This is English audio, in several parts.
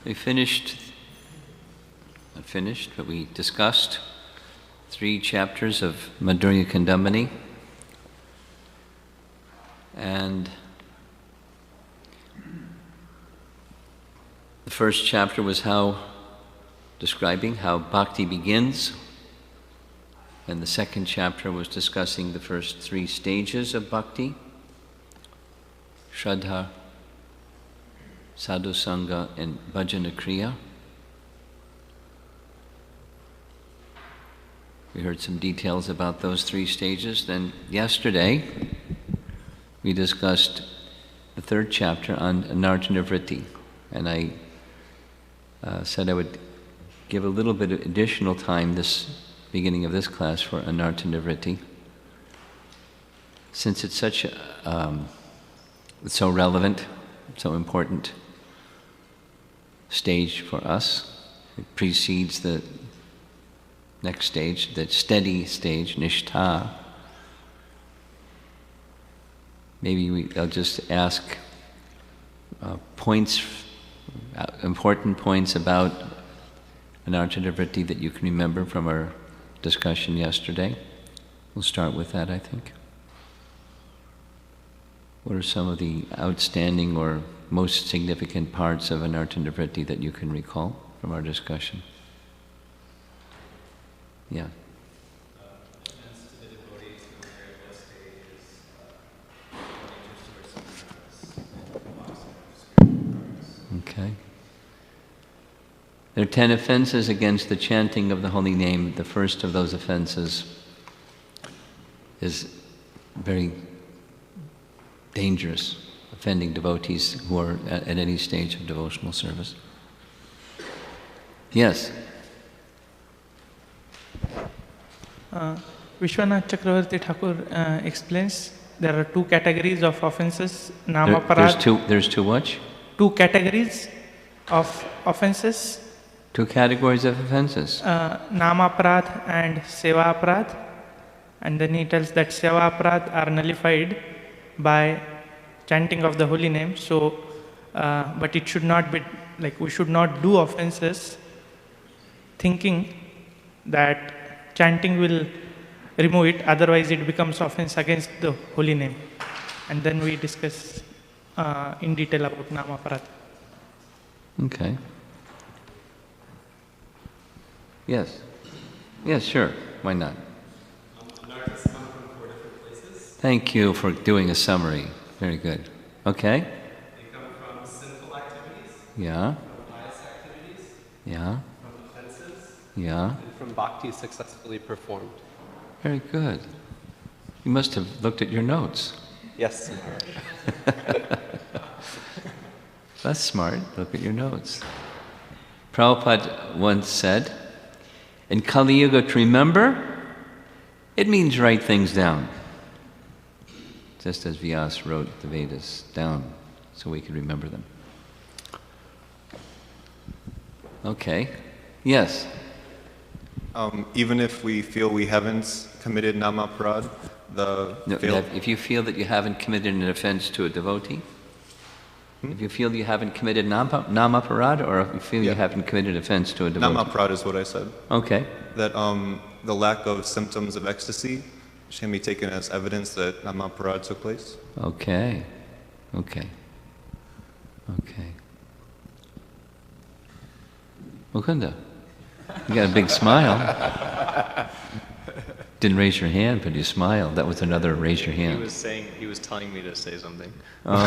We not finished, but we discussed 3 chapters of Madhurya Kadambini. And the first chapter was describing how bhakti begins. And the second chapter was discussing the first 3 stages of bhakti: Shraddha, Sadhu Sangha, and Bhajana Kriya. We heard some details about those 3 stages. Then yesterday, we discussed the 3rd chapter on Anartha Vritti. And I said I would give a little bit of additional time this beginning of this class for Anartha Vritti, since it's such it's so relevant, so important stage for us. It precedes the next stage, the steady stage, nishtha. Maybe I'll just ask important points about Anartha Vritti that you can remember from our discussion yesterday. We'll start with that, I think. What are some of the outstanding or most significant parts of Anartha Vritti that you can recall from our discussion? Yeah. Okay. There are 10 offenses against the chanting of the holy name. The first of those offenses is very dangerous, offending devotees who are at any stage of devotional service. Yes? Vishwanath Chakravarti Thakur explains there are 2 categories of offenses. Namaparad. There's two what? 2 categories of offenses. 2 categories of offenses. Namaparad and Sevaparad. And then he tells that Sevaparad are nullified by chanting of the holy name. So, but it should not be, like, we should not do offenses thinking that chanting will remove it, otherwise it becomes offense against the holy name. And then we discuss in detail about Namaparad. Okay. Yes. Yes, sure. Why not? Anarthas come from 4 different places. Thank you for doing a summary. Very good. Okay. They come from sinful activities. Yeah. From pious activities. Yeah. From offenses. Yeah. And from bhakti successfully performed. Very good. You must have looked at your notes. Yes. That's smart. Look at your notes. Prabhupada once said, in Kali Yuga, to remember, it means write things down. Just as Vyasa wrote the Vedas down so we could remember them. Okay. Yes? Even if we feel we haven't committed namaparad, if you feel that you haven't committed an offense to a devotee, if you feel you haven't committed namaparad, or if you feel you haven't committed offense to a devotee? Namaparad is what I said. Okay. That the lack of symptoms of ecstasy can be taken as evidence that namaparad took place. Okay. Okay. Okay. Mukunda, you got a big smile. Didn't raise your hand, but you smiled. That was another raise your hand. He was telling me to say something. Oh.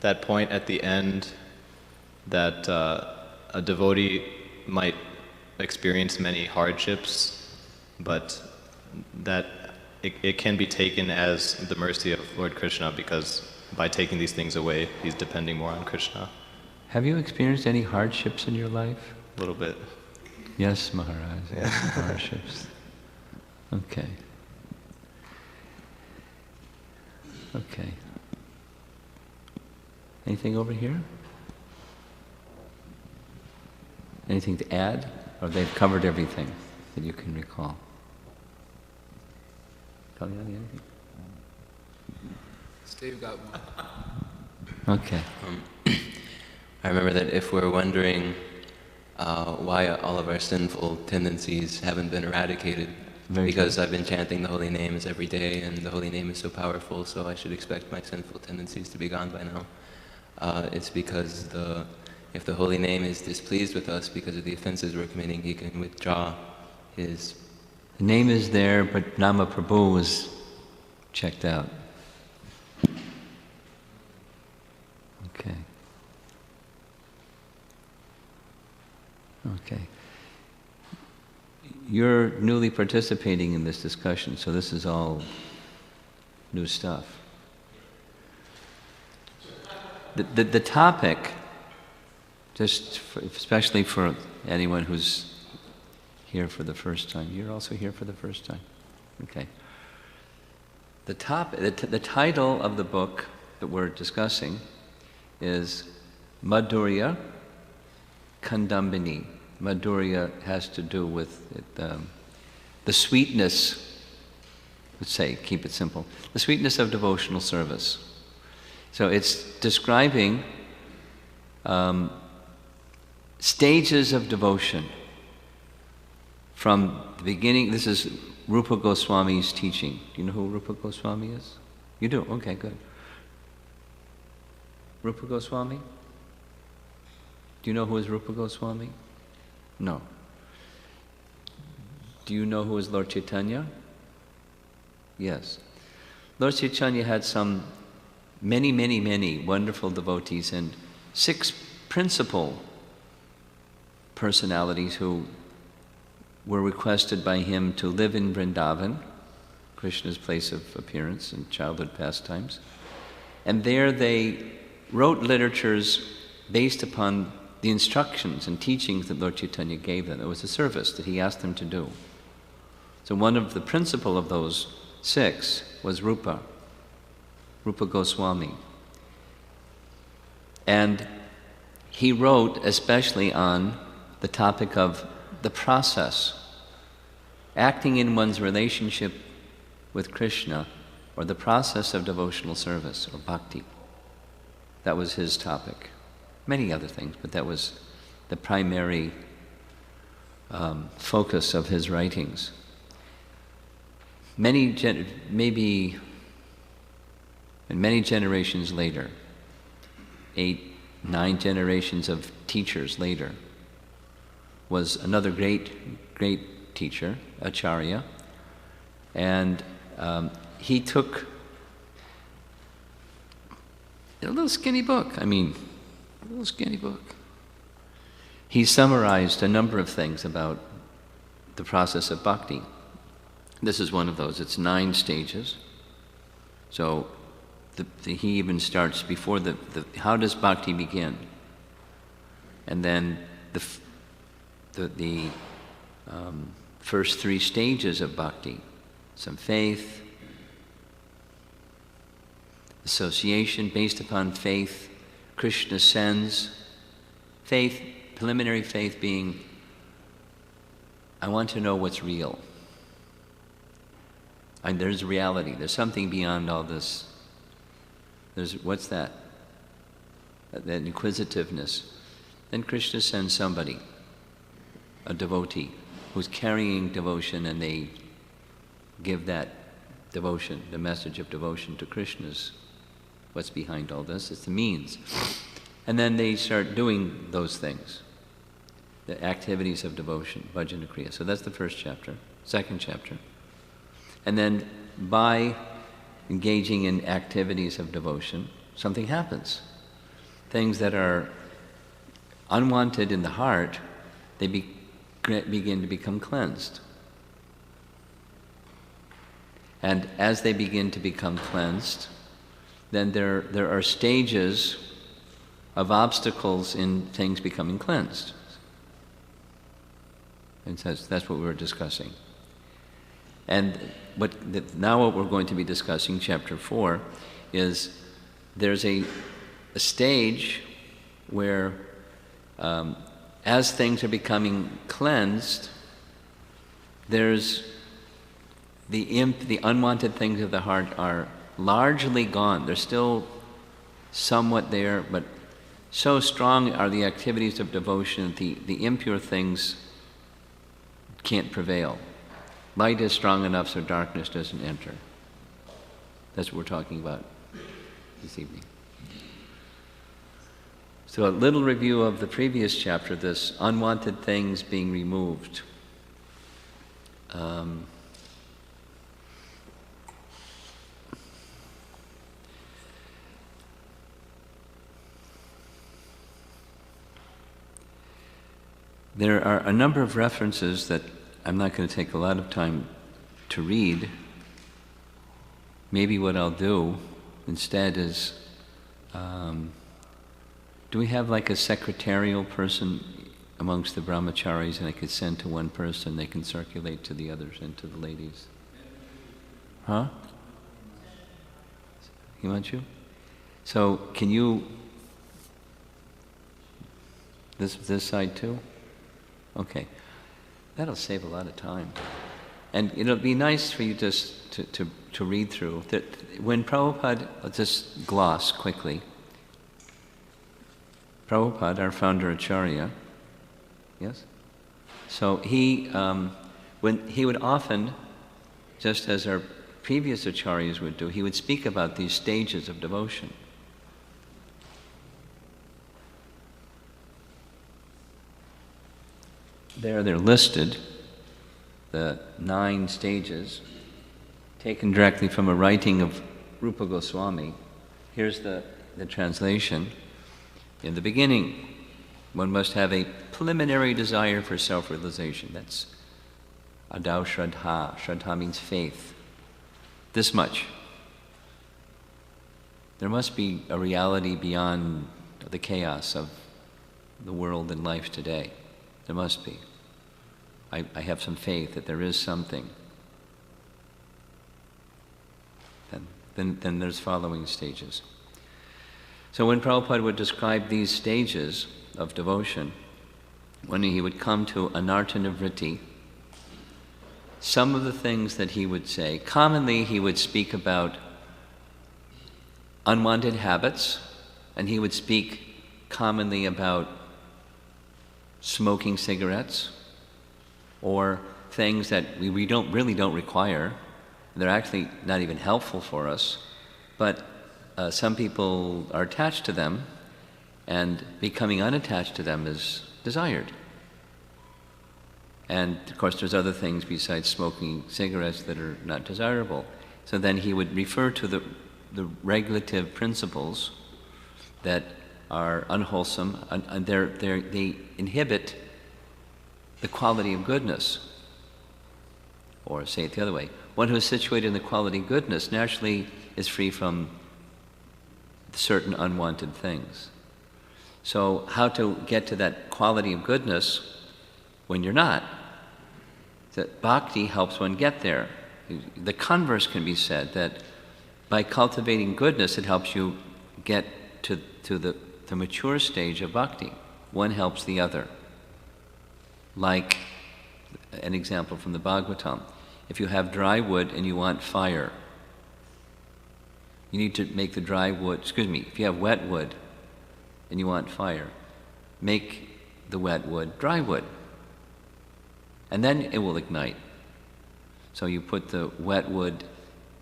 That point at the end that a devotee might experience many hardships, but that it can be taken as the mercy of Lord Krishna, because by taking these things away, he's depending more on Krishna. Have you experienced any hardships in your life? A little bit. Yes, Maharaj. Yes, hardships. Okay. Okay. Anything over here? Anything to add? Or they've covered everything that you can recall? Kalyani, anything? Steve got one. Okay. I remember that if we're wondering why all of our sinful tendencies haven't been eradicated, because I've been chanting the holy names every day, and the holy name is so powerful, so I should expect my sinful tendencies to be gone by now. It's because if the holy name is displeased with us because of the offenses we're committing, he can withdraw his... The name is there, but Nama Prabhu was checked out. Okay. Okay. You're newly participating in this discussion, so this is all new stuff. The topic, especially for anyone who's here for the first time. You're also here for the first time. Okay. The title of the book that we're discussing is Madhurya Kadambini. Madhurya has to do with the sweetness, let's say, keep it simple, the sweetness of devotional service. So it's describing stages of devotion from the beginning. This is Rupa Goswami's teaching. Do you know who Rupa Goswami is? You do? Okay, good. Rupa Goswami? Do you know who is Rupa Goswami? No. Do you know who is Lord Chaitanya? Yes. Lord Chaitanya had many wonderful devotees and 6 principal personalities who were requested by him to live in Vrindavan, Krishna's place of appearance and childhood pastimes. And there they wrote literatures based upon the instructions and teachings that Lord Chaitanya gave them. It was a service that he asked them to do. So one of the principal of those 6 was Rupa Goswami. And he wrote especially on the topic of the process, acting in one's relationship with Krishna, or the process of devotional service, or bhakti. That was his topic. Many other things, but that was the primary focus of his writings. Many generations later, 8, 9 generations of teachers later, was another great teacher, Acharya, and he took a little skinny book. He summarized a number of things about the process of bhakti. This is one of those. It's 9 stages. So he even starts before how does bhakti begin? And then the first 3 stages of bhakti, some faith, association based upon faith, Krishna sends, faith, preliminary faith being, I want to know what's real. And there's reality, there's something beyond all this. What's that? That inquisitiveness. Then Krishna sends somebody, a devotee, who's carrying devotion, and they give that devotion, the message of devotion to Krishna's. What's behind all this? It's the means. And then they start doing those things, the activities of devotion, bhajana kriya. So that's the first chapter, second chapter. And then by engaging in activities of devotion, something happens. Things that are unwanted in the heart, they begin to become cleansed. And as they begin to become cleansed, then there are stages of obstacles in things becoming cleansed. And that's what we were discussing. And now what we're going to be discussing, chapter 4, is there's a stage where as things are becoming cleansed, there's the unwanted things of the heart are largely gone. There's still somewhat there, but so strong are the activities of devotion that the impure things can't prevail. Light is strong enough so darkness doesn't enter. That's what we're talking about this evening. So a little review of the previous chapter, this unwanted things being removed. There are a number of references that I'm not going to take a lot of time to read. Maybe what I'll do instead is, do we have like a secretarial person amongst the brahmacharis, and I could send to one person, they can circulate to the others and to the ladies? Huh? Himanshu? So can you, this side too? Okay. That'll save a lot of time. And it'll be nice for you just to read through. That when Prabhupada, let's just gloss quickly. Prabhupada, our founder Acharya, yes? So when he would often, just as our previous Acharyas would do, he would speak about these stages of devotion. They're listed, the 9 stages, taken directly from a writing of Rupa Goswami. Here's the translation. In the beginning, one must have a preliminary desire for self-realization. That's adau shraddha. Shraddha means faith. This much. There must be a reality beyond the chaos of the world and life today. There must be. I have some faith that there is something. Then there's following stages. So when Prabhupada would describe these stages of devotion, when he would come to anartha nivritti, some of the things that he would say, commonly he would speak about unwanted habits, and he would speak commonly about smoking cigarettes, or things that we really don't require. They're actually not even helpful for us, but some people are attached to them, and becoming unattached to them is desired. And of course there's other things besides smoking cigarettes that are not desirable. So then he would refer to the regulative principles that are unwholesome, and they inhibit the quality of goodness. Or say it the other way, one who is situated in the quality of goodness naturally is free from certain unwanted things. So how to get to that quality of goodness when you're not? That bhakti helps one get there. The converse can be said, that by cultivating goodness it helps you get to the mature stage of bhakti. One helps the other. Like an example from the Bhagavatam. If you have dry wood and you want fire, you need to make the dry wood, if you have wet wood and you want fire, make the wet wood dry wood. And then it will ignite. So you put the wet wood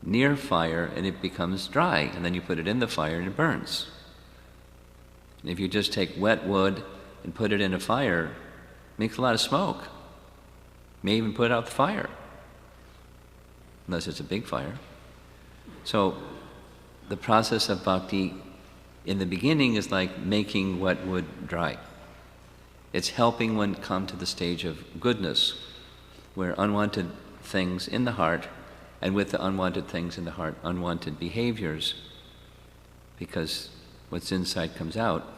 near fire and it becomes dry, and then you put it in the fire and it burns. And if you just take wet wood and put it in a fire, it makes a lot of smoke. May even put out the fire, unless it's a big fire. So the process of bhakti in the beginning is like making wet wood dry. It's helping one come to the stage of goodness, where unwanted things in the heart, and with the unwanted things in the heart, unwanted behaviors, because what's inside comes out,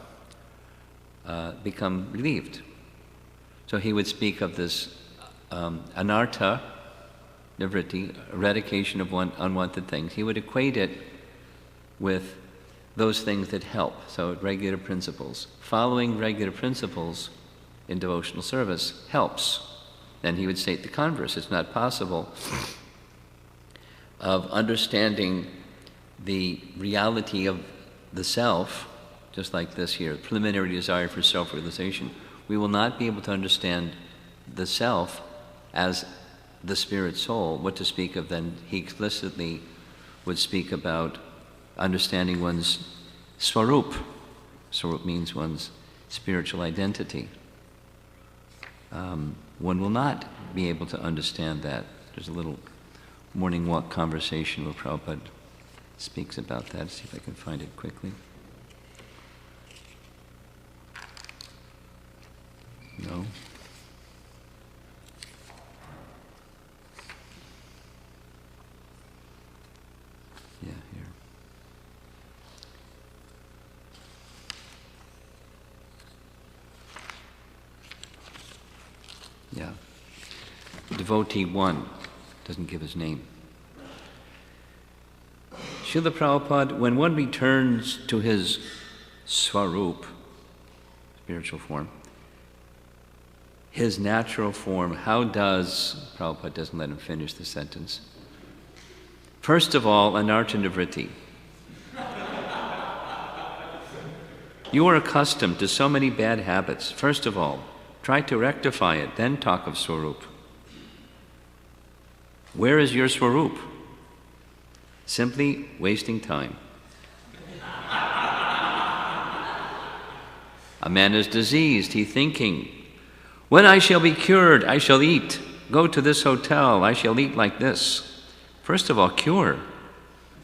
become relieved. So he would speak of this anartha nivritti, eradication of unwanted things. He would equate it with those things that help, so regular principles. Following regular principles in devotional service helps. And he would state the converse. It's not possible of understanding the reality of the self, just like this here, preliminary desire for self-realization, we will not be able to understand the self as the spirit soul. What to speak of then? He explicitly would speak about understanding one's swarup. Swarup means one's spiritual identity. One will not be able to understand that. There's a little morning walk conversation where Prabhupada speaks about that. Let's see if I can find it quickly. No. Yeah, here. Yeah. Devotee 1 doesn't give his name. Srila Prabhupada, when one returns to his swarup, spiritual form, his natural form, how does, Prabhupada doesn't let him finish the sentence. First of all, anartha nivritti. You are accustomed to so many bad habits. First of all, try to rectify it, then talk of swarup. Where is your swarup? Simply wasting time. A man is diseased, he thinking, when I shall be cured, I shall eat. Go to this hotel, I shall eat like this. First of all, cure.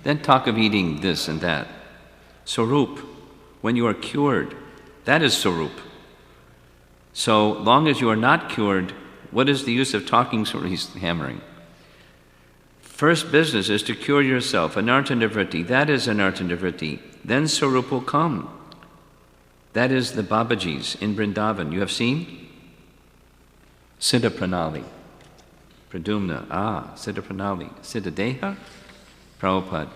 Then talk of eating this and that. Swarup, when you are cured, that is swarup. So long as you are not cured, what is the use of talking swarup? He's hammering. First business is to cure yourself. Anartha nivritti, that is anartha nivritti. Then swarup will come. That is the Babajis in Vrindavan. You have seen? Siddha Pranali, Pradumna, Siddha Pranali, Siddha Deha, Prabhupada.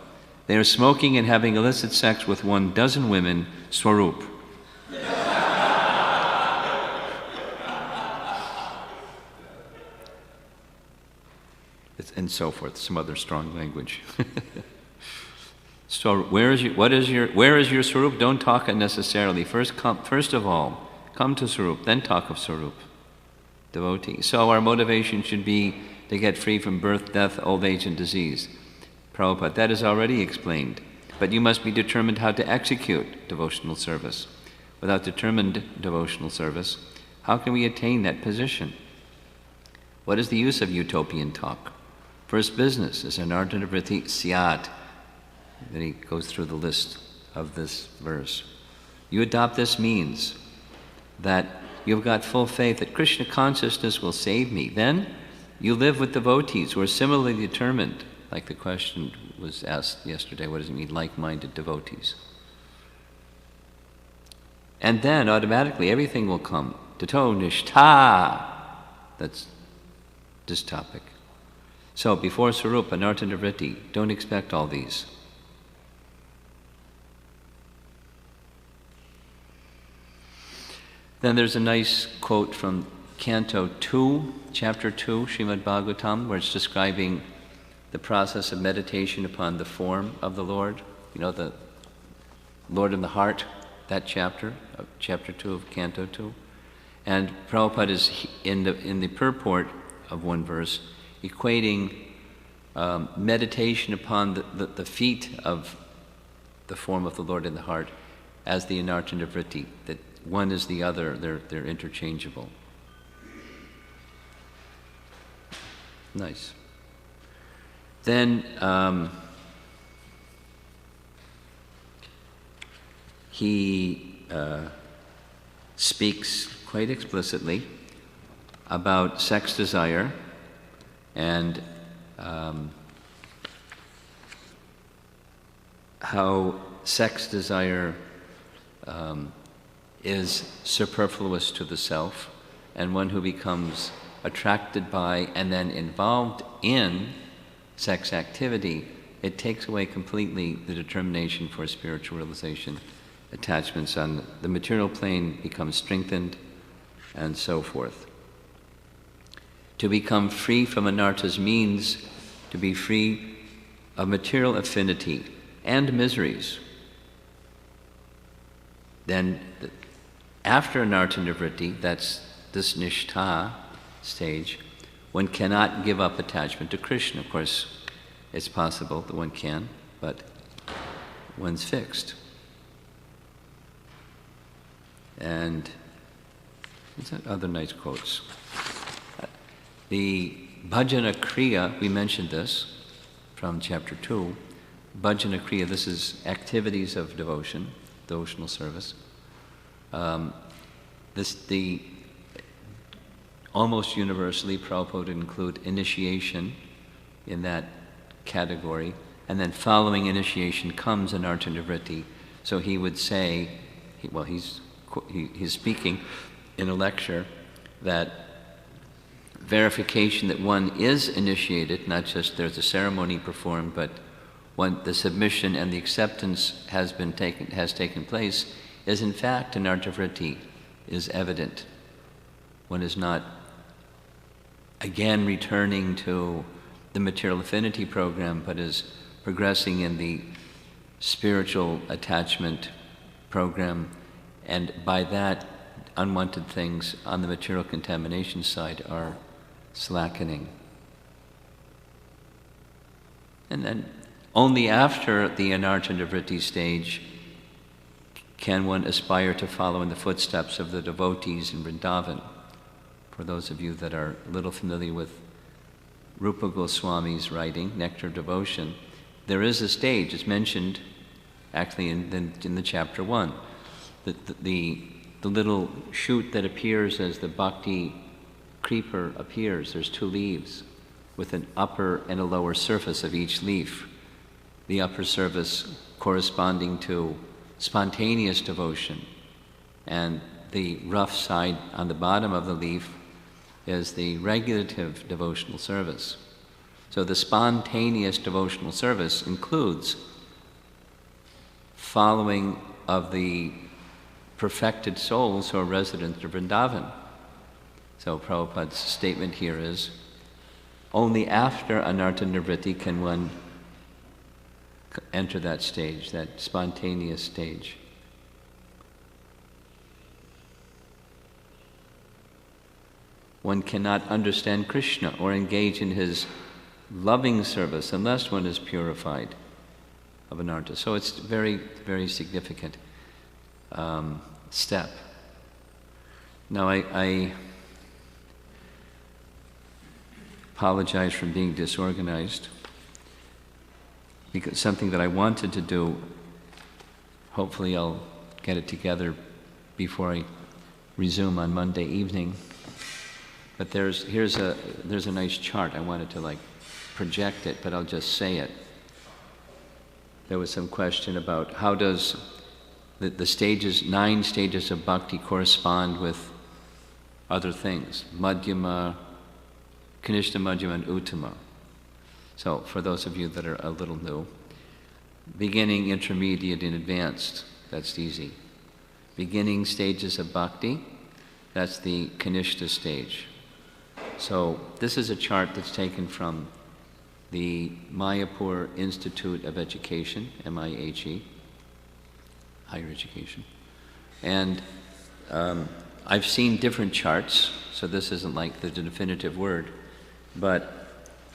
They are smoking and having illicit sex with 12 women, swarup. And so forth, some other strong language. So where is your swarup? Don't talk unnecessarily. First of all, come to swarup, then talk of swarup. Devotee. So our motivation should be to get free from birth, death, old age, and disease. Prabhupada, that is already explained. But you must be determined how to execute devotional service. Without determined devotional service, how can we attain that position? What is the use of utopian talk? First business is anartha nivritti syat. Then he goes through the list of this verse. You adopt this means that you've got full faith that Krishna consciousness will save me. Then you live with devotees who are similarly determined. Like the question was asked yesterday, what does it mean, like-minded devotees? And then automatically everything will come. Tato nishtha. That's this topic. So before swarup, anartha nivritti, don't expect all these. Then there's a nice quote from Canto 2, Chapter 2, Srimad Bhagavatam, where it's describing the process of meditation upon the form of the Lord. You know, the Lord in the heart, that chapter, Chapter 2 of Canto 2. And Prabhupada is, in the purport of one verse, equating meditation upon the feet of the form of the Lord in the heart as the anartha nivritti, that one is the other, they're interchangeable. Nice. Then he speaks quite explicitly about sex desire and how sex desire is superfluous to the self, and one who becomes attracted by and then involved in sex activity, it takes away completely the determination for spiritual realization. Attachments on the material plane become strengthened, and so forth. To become free from anarthas means to be free of material affinity and miseries. then after Anartha-nivritti, that's this nishtha stage, one cannot give up attachment to Krishna. Of course, it's possible that one can, but one's fixed. And what's that other nice quotes? The bhajana kriya, we mentioned this from chapter 2. Bhajana kriya, this is activities of devotion, devotional service. Almost universally, Prabhupada would include initiation in that category, and then following initiation comes Anartha-nivritti. So he would say, he's speaking in a lecture that verification that one is initiated, not just there's a ceremony performed, but the submission and the acceptance has taken place, is in fact Anartha-nivritti is evident. One is not again returning to the material affinity program, but is progressing in the spiritual attachment program, and by that unwanted things on the material contamination side are slackening. And then only after the Anartha-nivritti stage can one aspire to follow in the footsteps of the devotees in Vrindavan. For those of you that are a little familiar with Rupa Goswami's writing, Nectar of Devotion, there is a stage, it's mentioned actually in the chapter 1, the little shoot that appears as the bhakti creeper appears. There's 2 leaves with an upper and a lower surface of each leaf. The upper surface corresponding to spontaneous devotion, and the rough side on the bottom of the leaf is the regulative devotional service. So the spontaneous devotional service includes following of the perfected souls who are residents of Vrindavan. So Prabhupada's statement here is, only after Anartha-nivritti can one enter that stage, that spontaneous stage. One cannot understand Krishna or engage in his loving service unless one is purified of anartha. So it's very, very significant step. Now I apologize for being disorganized, because something that I wanted to do, hopefully I'll get it together before I resume on Monday evening. But there's a nice chart. I wanted to project it, but I'll just say it. There was some question about how does the stages, 9 stages of bhakti correspond with other things, Madhyama, Kanishta, Madhyama, and Uttama. So for those of you that are a little new, beginning, intermediate, and advanced, that's easy. Beginning stages of bhakti, that's the Kanishta stage. So this is a chart that's taken from the Mayapur Institute of Education, MIHE, higher education. And I've seen different charts, so this isn't like the definitive word, but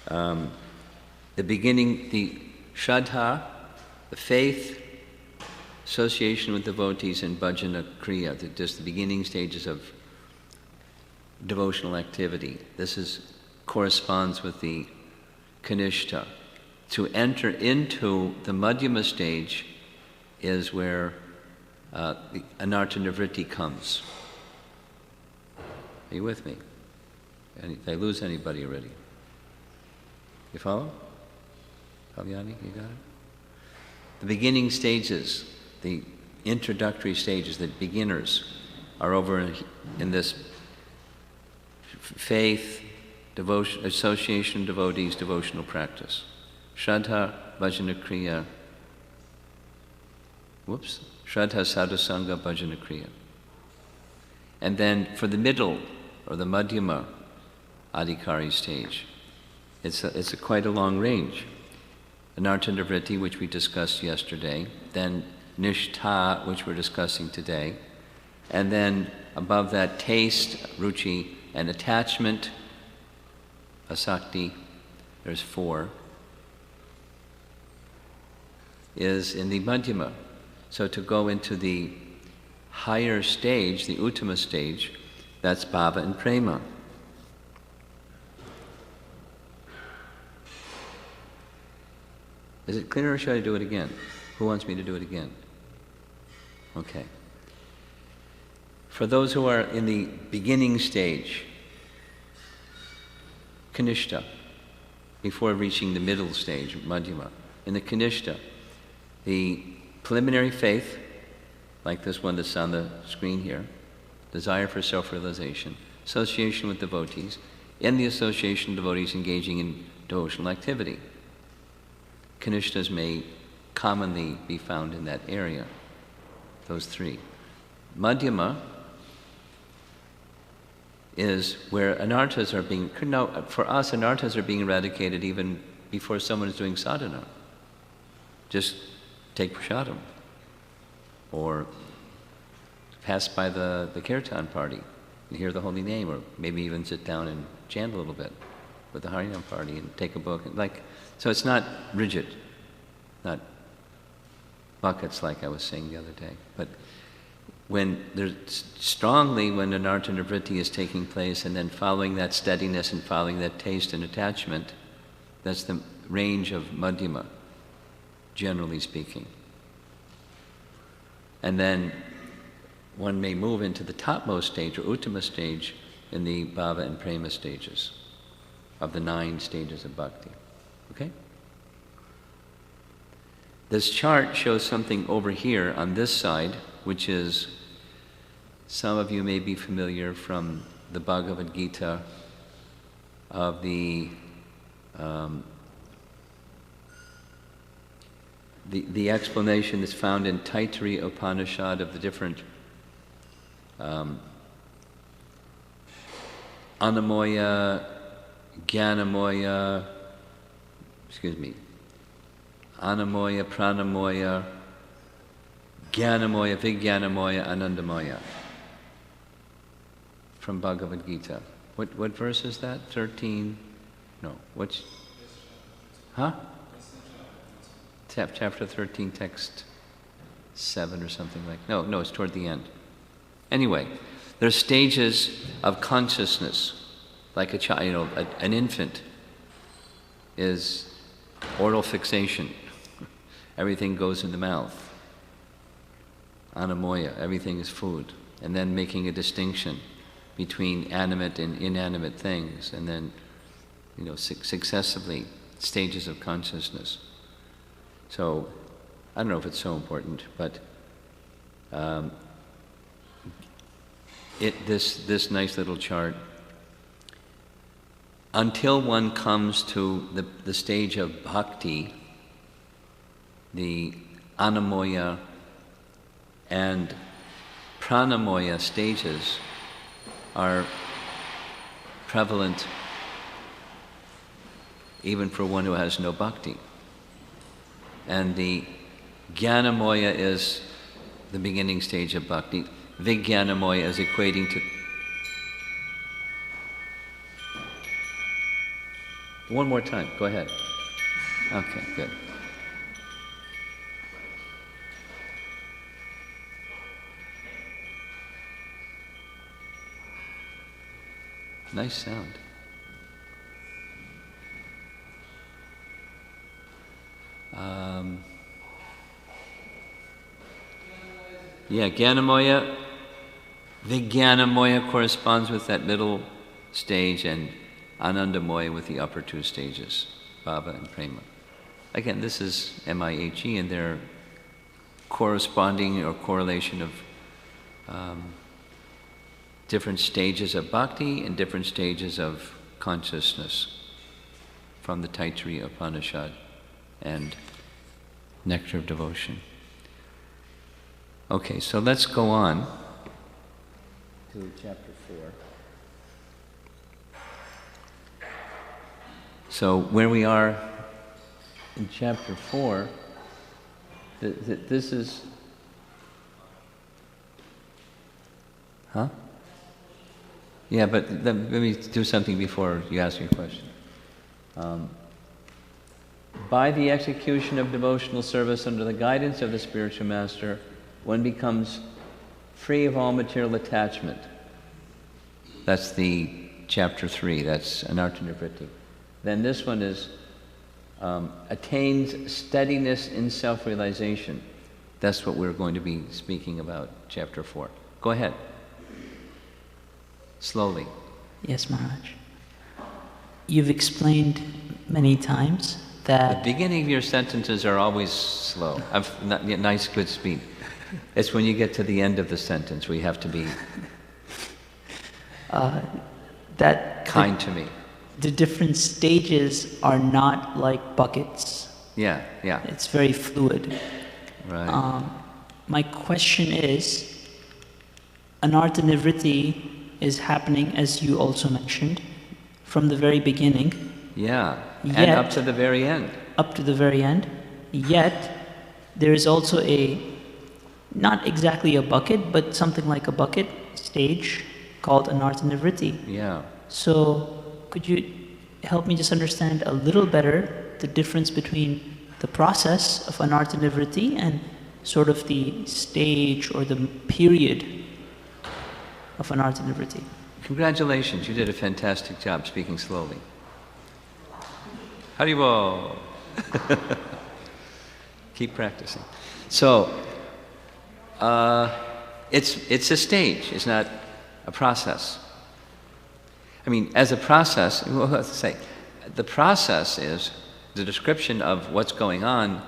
the beginning, the Shraddha, the faith, association with devotees, and bhajana kriya, just the beginning stages of devotional activity. This corresponds with the Kanishta. To enter into the Madhyama stage is where the Anartha-nivritti comes. Are you with me? Did I lose anybody already? You follow? Kalyani, you got it? The beginning stages, the introductory stages, the beginners, are over in this faith, devotion, association of devotees, devotional practice. Shraddha, bhajana kriya. Shraddha, sadhusanga, bhajana kriya. And then for the middle, or the madhyama adhikari stage, it's quite a long range. Anartha-nivritti, which we discussed yesterday, then nishtha, which we're discussing today. And then above that, taste, ruchi, and attachment, asakti, there's 4, is in the madhyama. So to go into the higher stage, the uttama stage, that's bhava and prema. Is it clear or should I do it again? Who wants me to do it again? Okay. For those who are in the beginning stage, kanishta, before reaching the middle stage, madhyama, in the kanishta, the preliminary faith, like this one that's on the screen here, desire for self-realization, association with devotees, and the association of devotees engaging in devotional activity. Kanishtas may commonly be found in that area, those 3. Madhyama is where anarthas are being, now for us anarthas are being eradicated even before someone is doing sadhana. Just take prasadam, or pass by the kirtan party and hear the holy name, or maybe even sit down and chant a little bit with the Harinam party and take a book. So it's not rigid, not buckets like I was saying the other day. But when anartha nivritti is taking place, and then following that steadiness and following that taste and attachment, that's the range of madhyama, generally speaking. And then one may move into the topmost stage, or uttama stage, in the bhava and prema stages of the 9 stages of bhakti. Okay? This chart shows something over here on this side, which is, some of you may be familiar from the Bhagavad Gita, of the explanation is found in Taittiriya Upanishad of the different Anamoya, Gyanamoya, Anamoya, Pranamoya, Gyanamoya, Vijnanamoya, Anandamoya, from Bhagavad Gita. What verse is that? 13? No, what's... Huh? Chapter 13, text 7 or something like... No, it's toward the end. Anyway, there's stages of consciousness, like a child, an infant is oral fixation. Everything goes in the mouth. Anamoya, everything is food. And then making a distinction between animate and inanimate things, and then, successively stages of consciousness. So, I don't know if it's so important, but this nice little chart, until one comes to the stage of bhakti, the anamoya and pranamoya stages are prevalent even for one who has no bhakti. And the Gyanamoya is the beginning stage of bhakti. Vijnanamoya is equating to... One more time, go ahead. Okay, good. Nice sound. Yeah, Gyanamoya, Vijnanamoya corresponds with that middle stage, and Anandamoya with the upper 2 stages, Bhava and Prema. Again, this is MIHE, and they're corresponding or correlation of different stages of bhakti and different stages of consciousness from the Taittiriya Upanishad and Nectar of Devotion. Okay, so let's go on to chapter 4. So where we are in chapter 4, this is Huh? Yeah, but let me do something before you ask your question. By the execution of devotional service under the guidance of the spiritual master, one becomes free of all material attachment. That's the chapter 3, that's Anartha-nivritti. Then this one is attains steadiness in self-realization. That's what we're going to be speaking about, chapter 4. Go ahead. Slowly. Yes, Maharaj. You've explained many times that... The beginning of your sentences are always slow. Nice, good speed. It's when you get to the end of the sentence we have to be kind to me. The different stages are not like buckets. Yeah. It's very fluid. Right. My question is, Anartha-nivritti is happening, as you also mentioned, from the very beginning. Yeah, yet, and up to the very end. Up to the very end. Yet, there is also not exactly a bucket, but something like a bucket stage called Anartha-nivritti. Yeah. So, could you help me just understand a little better the difference between the process of Anartha-nivritti and sort of the stage or the period of Anartha-nivritti? Congratulations, you did a fantastic job speaking slowly. Haribol! Keep practicing. So, it's a stage, it's not a process. I mean, as a process, well, let's say, the process is the description of what's going on,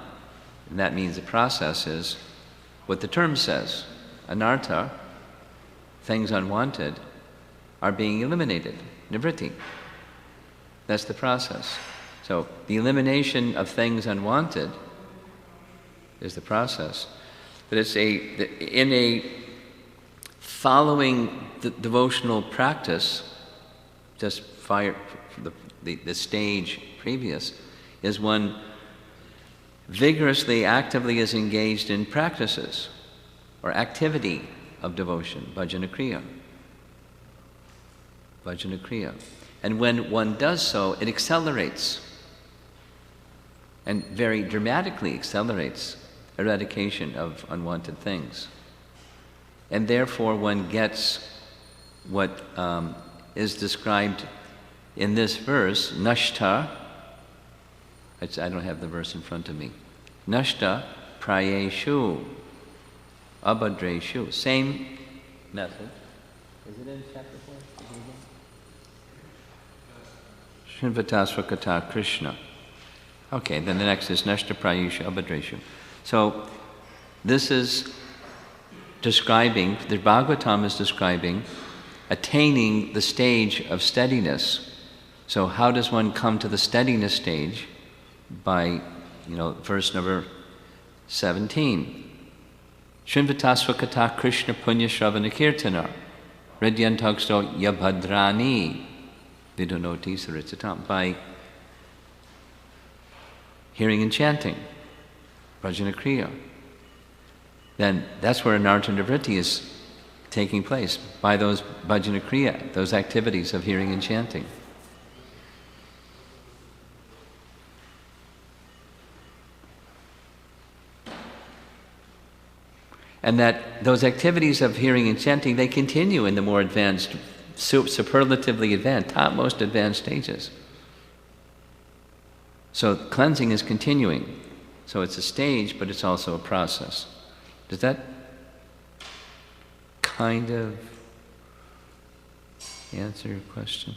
and that means the process is what the term says. Anartha, things unwanted, are being eliminated, nivritti. That's the process. So the elimination of things unwanted is the process. But it's in a following the devotional practice, just the stage previous, is one vigorously, actively is engaged in practices or activity of devotion, bhajana kriya. Bhajana kriya. And when one does so, it accelerates, and very dramatically accelerates eradication of unwanted things. And therefore one gets what is described in this verse, nashta. I don't have the verse in front of me. Nashta prayeshu abhadreshu. Same method. Is it in chapter 4? Srinvatasvakata Krishna. Okay, then the next is nashta prayeshu abhadreshu. So this is describing, the Bhagavatam is describing attaining the stage of steadiness. So how does one come to the steadiness stage? By, verse number 17. Srinvatasvakata Krishna Punya Shravana Kirtana Ridyantagsto Yabhadrani Vidunoti Saritatam. By hearing and chanting, bhajana kriya. Then that's where Anartha-nivritti is taking place, by those bhajana kriya, those activities of hearing and chanting. And that those activities of hearing and chanting, they continue in the more advanced, superlatively advanced, topmost advanced stages. So cleansing is continuing. So it's a stage, but it's also a process. Does that kind of answer your question?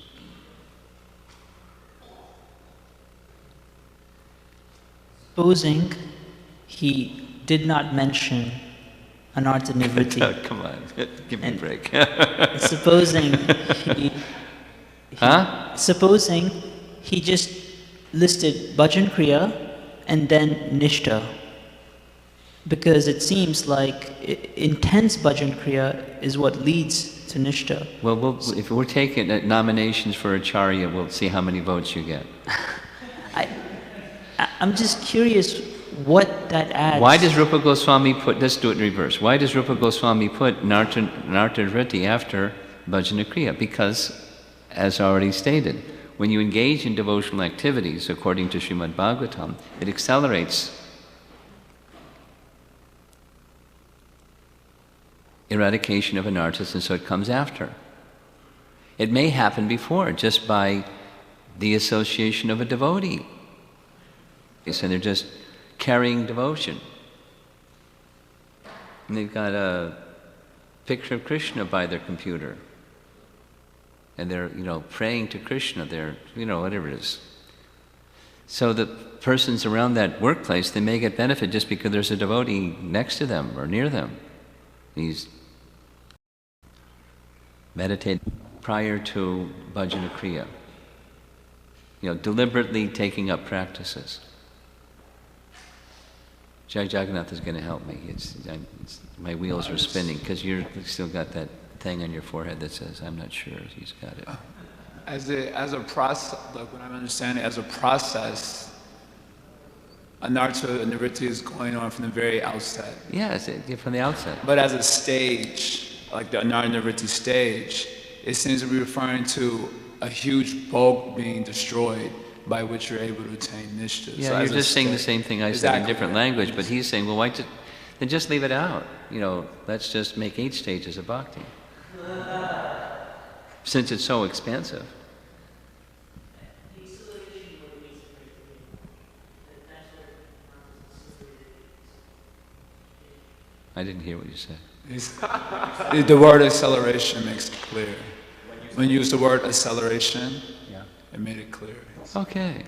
Supposing he did not mention Anartha-nivritti. Oh, come on, give me a break. Supposing supposing he just listed bhajan kriya and then nishta, because it seems like intense bhajan kriya is what leads to nishta. Well, if we're taking nominations for Acharya, we'll see how many votes you get. I'm just curious what that adds. Why does Rupa Goswami put, let's do it in reverse. Why does Rupa Goswami put Nartya after Bhajana Kriya? Because, as already stated, when you engage in devotional activities, according to Srimad Bhagavatam, it accelerates eradication of anarthas, and so it comes after. It may happen before, just by the association of a devotee. So they're just carrying devotion. And they've got a picture of Krishna by their computer. And they're, praying to Krishna, they're, whatever it is. So the persons around that workplace, they may get benefit just because there's a devotee next to them or near them. He's meditating prior to Bhajana Kriya. Deliberately taking up practices. Jai Jagannath is going to help me. My wheels are spinning because you've still got that thing on your forehead that says, I'm not sure he's got it. As a process, like what I'm understanding, as a process, anartha and nivritti is going on from the very outset. Yeah, from the outset. But as a stage, like the anartha nivritti stage, it seems to be referring to a huge bulk being destroyed by which you're able to attain nishta. Yeah, so you're just saying the same thing I said in different language, but he's saying, well, then just leave it out. Let's just make 8 stages of bhakti. Since it's so expansive. I didn't hear what you said. The word acceleration makes it clear. When you use the word acceleration, it made it clear. Okay.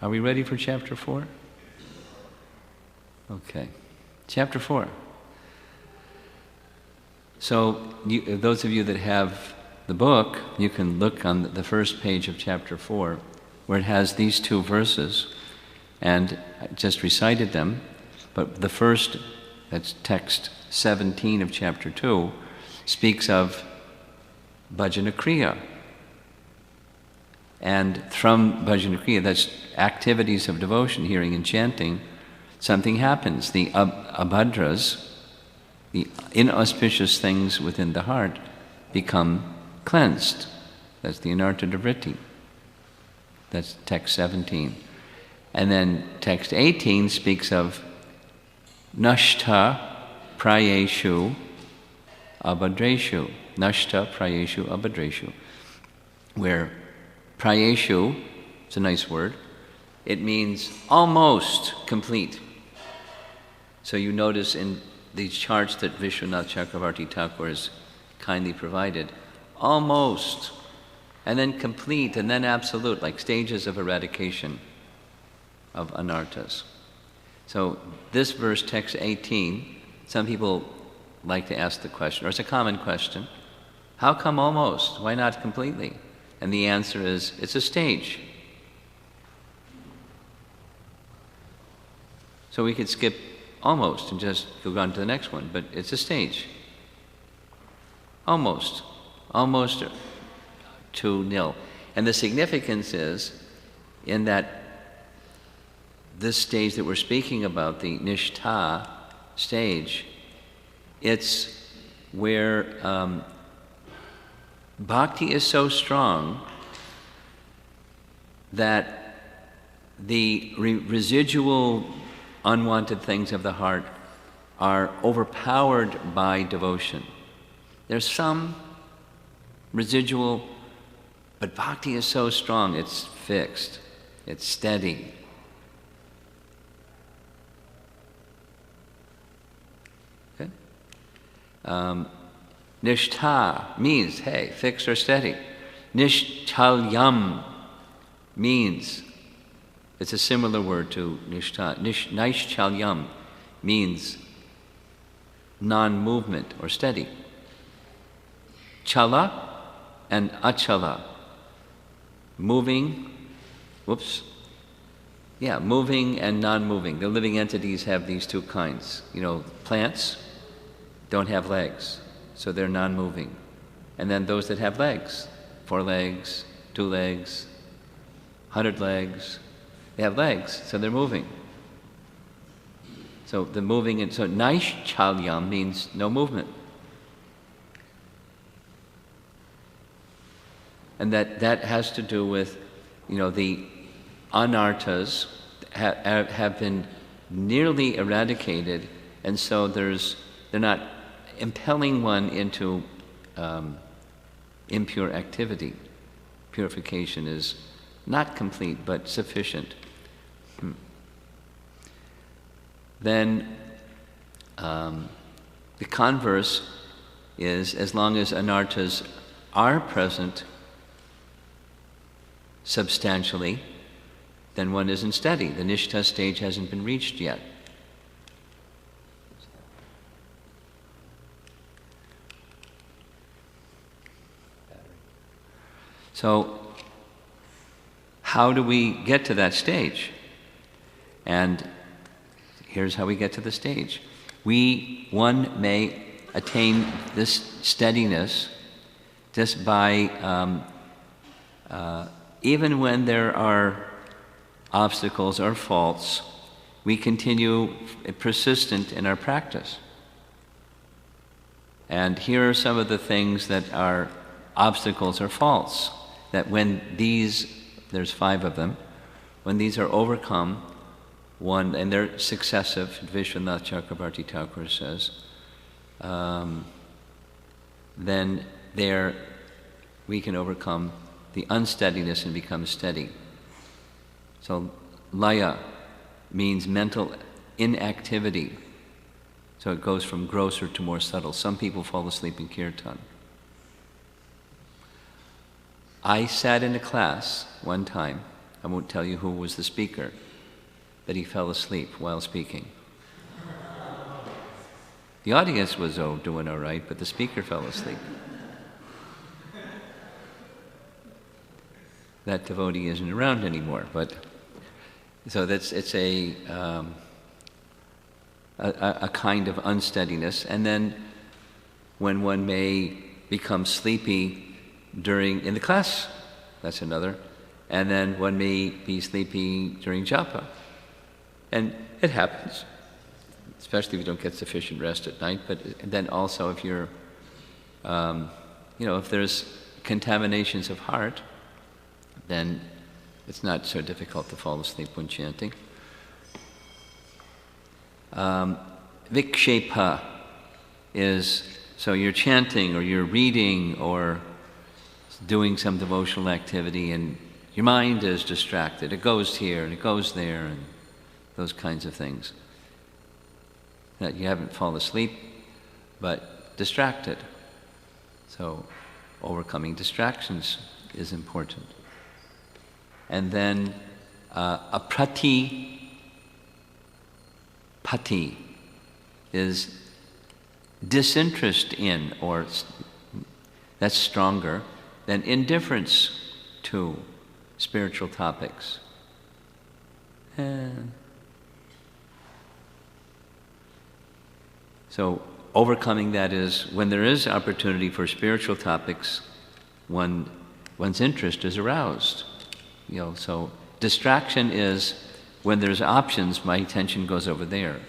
Are we ready for chapter 4? Okay. Chapter 4. So, those of you that have the book, you can look on the first page of chapter 4, where it has these 2 verses, and I just recited them, but the first, that's text 17 of chapter 2, speaks of Bhajana Kriya. And from Bhajana Kriya, that's activities of devotion, hearing and chanting, something happens. The abhadras, the inauspicious things within the heart, become cleansed. That's the anartha nivritti. That's text 17. And then text 18 speaks of nashta prayeshu abhadreshu. Nashta prayeshu abhadreshu. Where prayeshu, it's a nice word, it means almost complete. So you notice in these charts that Vishwanath Chakravarti Thakur has kindly provided, almost, and then complete, and then absolute, like stages of eradication of anarthas. So this verse, text 18, some people like to ask the question, or it's a common question, how come almost? Why not completely? And the answer is, it's a stage. So we could skip almost and just go on to the next one, but it's a stage. Almost to nil. And the significance is in that this stage that we're speaking about, the nishtha stage, it's where bhakti is so strong that the residual unwanted things of the heart are overpowered by devotion. There's some residual, but bhakti is so strong, it's fixed, it's steady. Okay? Nishtha means, hey, fixed or steady. Nishchalyam means, it's a similar word to nishtha. Nishchalyam means non-movement or steady. Chala and achala. Moving, moving and non-moving. The living entities have these 2 kinds. Plants don't have legs, so they're non-moving. And then those that have legs, 4 legs, 2 legs, 100 legs. They have legs, so they're moving. So the moving, and so Naishchalyam means no movement. And that has to do with, the anarthas have been nearly eradicated, and so they're not impelling one into impure activity. Purification is not complete, but sufficient. Then the converse is, as long as anarthas are present substantially, then one isn't steady. The nishtha stage hasn't been reached yet. So, how do we get to that stage? And here's how we get to the stage. One may attain this steadiness just by, even when there are obstacles or faults, we continue persistent in our practice. And here are some of the things that are obstacles or faults, that when there's 5 of them, when these are overcome, and they're successive, Vishwanath Chakrabarti Thakur says, then we can overcome the unsteadiness and become steady. So laya means mental inactivity. So it goes from grosser to more subtle. Some people fall asleep in kirtan. I sat in a class one time, I won't tell you who was the speaker, but he fell asleep while speaking. The audience was doing all right, but the speaker fell asleep. That devotee isn't around anymore, but so it's a kind of unsteadiness. And then when one may become sleepy in the class, that's another. And then one may be sleepy during japa. And it happens, especially if you don't get sufficient rest at night. But then also if you're, if there's contaminations of heart, then it's not so difficult to fall asleep when chanting. Vikshepa is, so you're chanting or you're reading or doing some devotional activity and your mind is distracted. It goes here and it goes there and those kinds of things. That you haven't fallen asleep, but distracted. So overcoming distractions is important. And then pati is disinterest in, or that's stronger than indifference to spiritual topics. So overcoming that is when there is opportunity for spiritual topics, one's interest is aroused. So distraction is when there's options, my attention goes over there.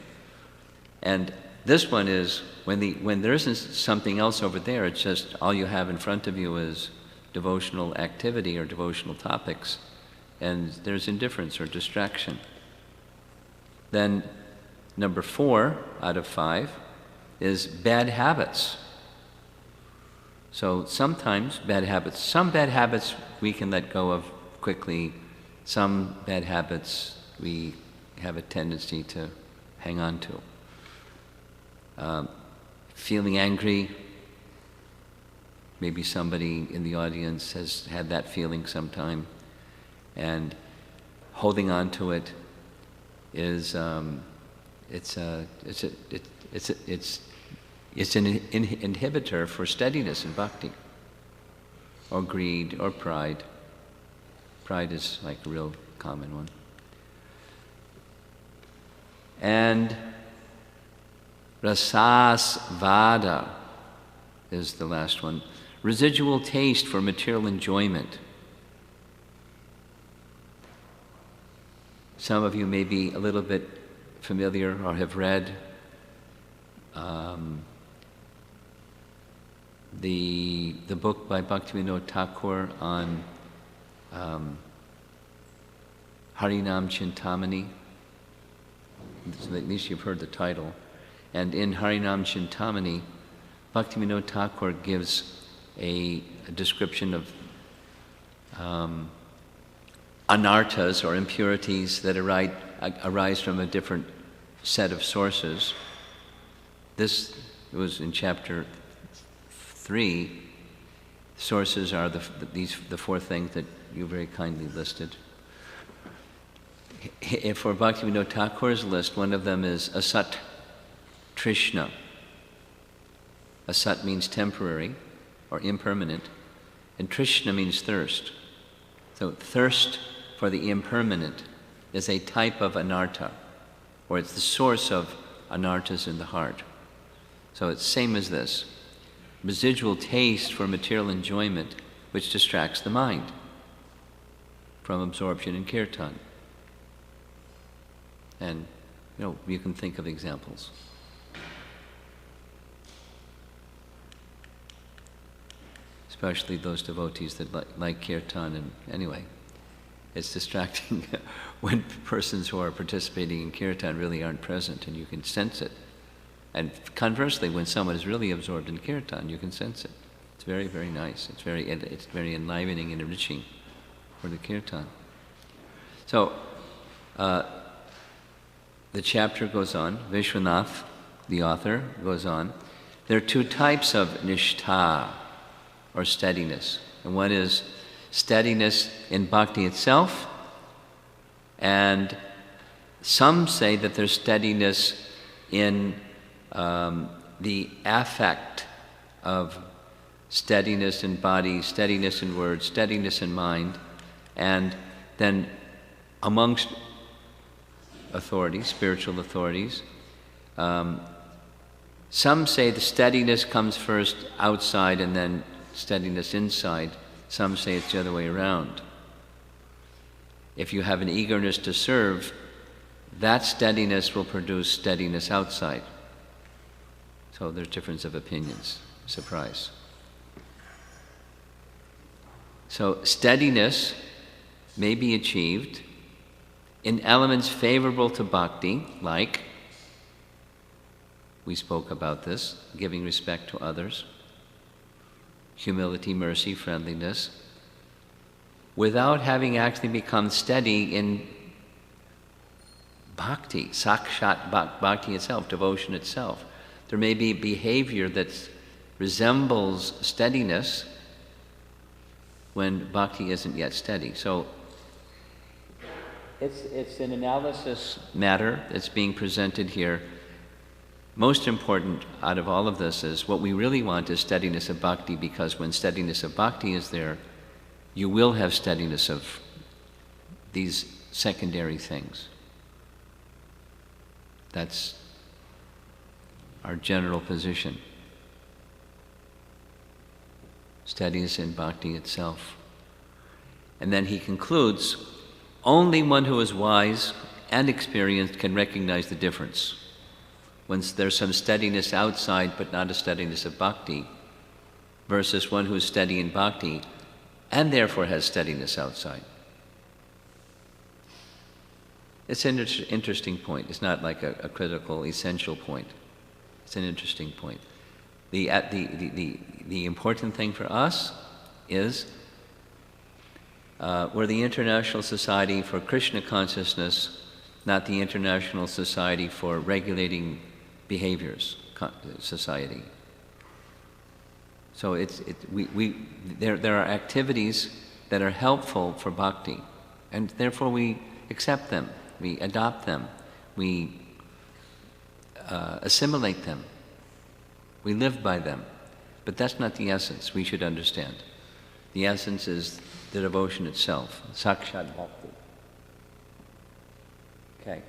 And this one is when there isn't something else over there, it's just all you have in front of you is devotional activity or devotional topics, and there's indifference or distraction. Then number 4 out of 5 is bad habits. So sometimes some bad habits we can let go of quickly. Some bad habits we have a tendency to hang on to. Feeling angry, maybe somebody in the audience has had that feeling sometime, and holding on to it is it's an inhibitor for steadiness in bhakti, or greed, or pride. Pride is like a real common one. And rasasvada is the last one. Residual taste for material enjoyment. some of you may be a little bit familiar or have read the book by Bhaktivinoda Thakur on Harinam Chintamani. So at least you've heard the title. And in Harinam Chintamani, Bhaktivinoda Thakur gives a description of anarthas or impurities that arise from a different set of sources. This was in chapter 3. Sources are the four things that you very kindly listed. For Bhaktivinoda Thakur's list, one of them is asat trishna. Asat means temporary or impermanent, and trishna means thirst. So thirst for the impermanent is a type of anartha, or it's the source of anarthas in the heart. So it's same as this. Residual taste for material enjoyment which distracts the mind from absorption in kirtan. And, you can think of examples. Especially those devotees that like kirtan, and anyway, it's distracting when persons who are participating in kirtan really aren't present, and you can sense it. And conversely, when someone is really absorbed in kirtan, you can sense it. It's very, very nice. It's very enlivening and enriching for the kirtan. So, the chapter goes on. Vishwanath, the author, goes on. There are two types of nishtha, or steadiness. And one is steadiness in bhakti itself, and some say that there's steadiness in the affect of steadiness in body, steadiness in words, steadiness in mind, and then amongst authorities, spiritual authorities, some say the steadiness comes first outside and then steadiness inside. Some say it's the other way around. If you have an eagerness to serve, that steadiness will produce steadiness outside. So there's difference of opinions. Surprise. So steadiness may be achieved in elements favorable to bhakti, like, we spoke about this, giving respect to others, humility, mercy, friendliness, without having actually become steady in bhakti, sakshat bhakti itself, devotion itself. There may be behavior that resembles steadiness when bhakti isn't yet steady. So it's an analysis matter that's being presented here. Most important out of all of this is what we really want is steadiness of bhakti, because when steadiness of bhakti is there, you will have steadiness of these secondary things. That's our general position. Steadiness in bhakti itself. And then he concludes, only one who is wise and experienced can recognize the difference. When there's some steadiness outside but not a steadiness of bhakti, versus one who is steady in bhakti and therefore has steadiness outside. It's an interesting point. It's not like a critical, essential point. It's an interesting point. The important thing for us is we're the International Society for Krishna Consciousness, not the International Society for Regulating Behaviors Society. So there are activities that are helpful for bhakti, and therefore we accept them, we adopt them, we assimilate them, we live by them. But that's not the essence, we should understand. The essence is the devotion itself, sakshat bhakti. Okay.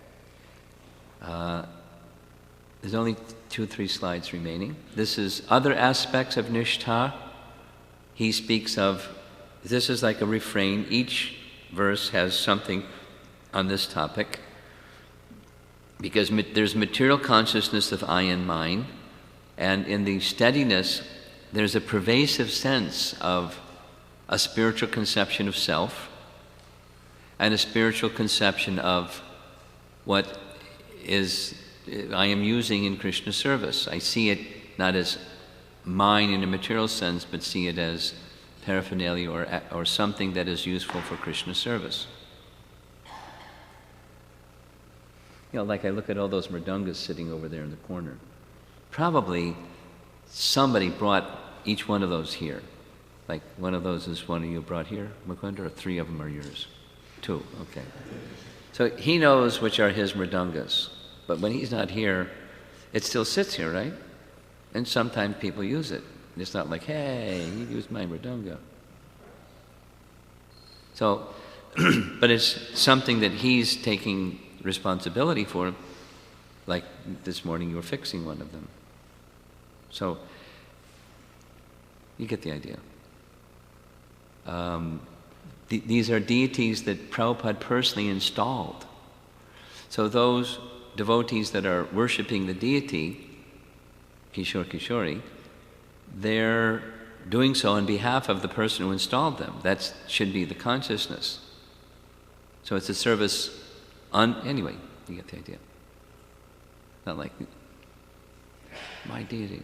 There's only 2-3 slides remaining. This is other aspects of nishtha. He speaks of, this is like a refrain. Each verse has something on this topic, because there's material consciousness of I and mine, and in the steadiness, there's a pervasive sense of a spiritual conception of self and a spiritual conception of what is I am using in Krishna service. I see it not as mine in a material sense, but see it as paraphernalia or something that is useful for Krishna service. You know, like I look at all those mridungas sitting over there in the corner. Probably somebody brought each one of those here. Like one of those is one of you brought here, Mukunda, or 3 of them are yours? 2, okay. So he knows which are his mridungas. But when he's not here, it still sits here, right? And sometimes people use it. It's not like, hey, you used my mridunga. So, but it's something that he's taking responsibility for, like this morning you were fixing one of them. So, you get the idea. These are deities that Prabhupada personally installed. So those devotees that are worshipping the deity, Kishore Kishori, they're doing so on behalf of the person who installed them. That should be the consciousness. So it's a service anyway, you get the idea. Not like my deity.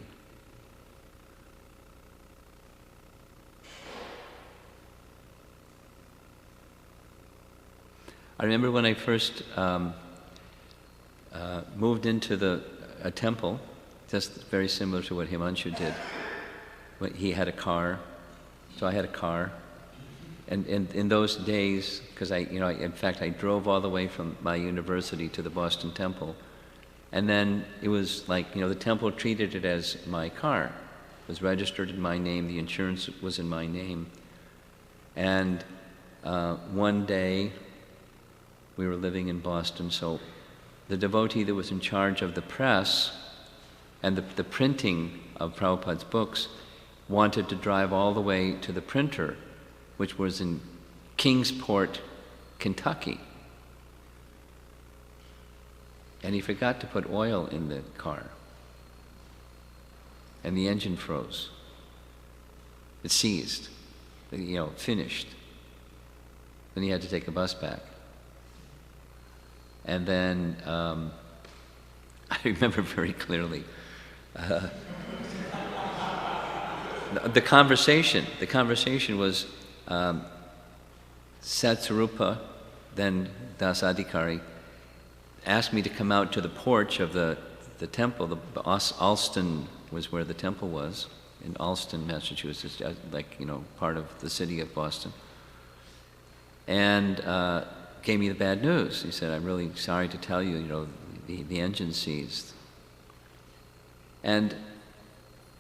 I remember when I first moved into a temple, just very similar to what Himanshu did. He had a car, so I had a car. And in those days, because in fact, I drove all the way from my university to the Boston Temple. And then it was like, the temple treated it as my car. It was registered in my name, the insurance was in my name. And one day, we were living in Boston, so the devotee that was in charge of the press and the printing of Prabhupada's books wanted to drive all the way to the printer, which was in Kingsport, Kentucky. And he forgot to put oil in the car. And the engine froze. It seized, finished. Then he had to take a bus back. And then I remember very clearly the conversation was Satsarupa, then Dasadikari, asked me to come out to the porch of the temple. Alston was where the temple was, in Alston, Massachusetts, part of the city of Boston. And gave me the bad news. He said, I'm really sorry to tell you, the engine seized. And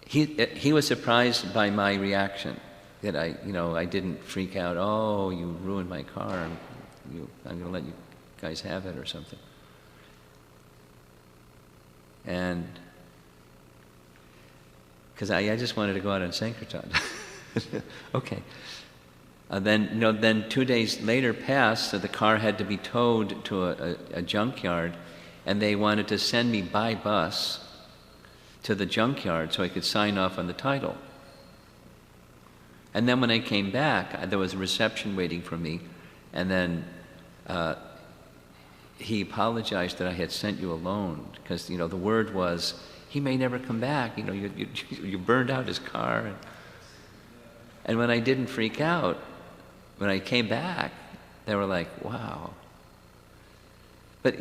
he was surprised by my reaction, that I didn't freak out, oh, you ruined my car, I'm going to let you guys have it or something. And because I just wanted to go out on Sankirtan. Okay. Then 2 days later passed, so the car had to be towed to a junkyard, and they wanted to send me by bus to the junkyard so I could sign off on the title. And then when I came back, there was a reception waiting for me, and then he apologized that I had sent you alone, because the word was, he may never come back, you burned out his car. And when I didn't freak out, when I came back, they were like, wow. But,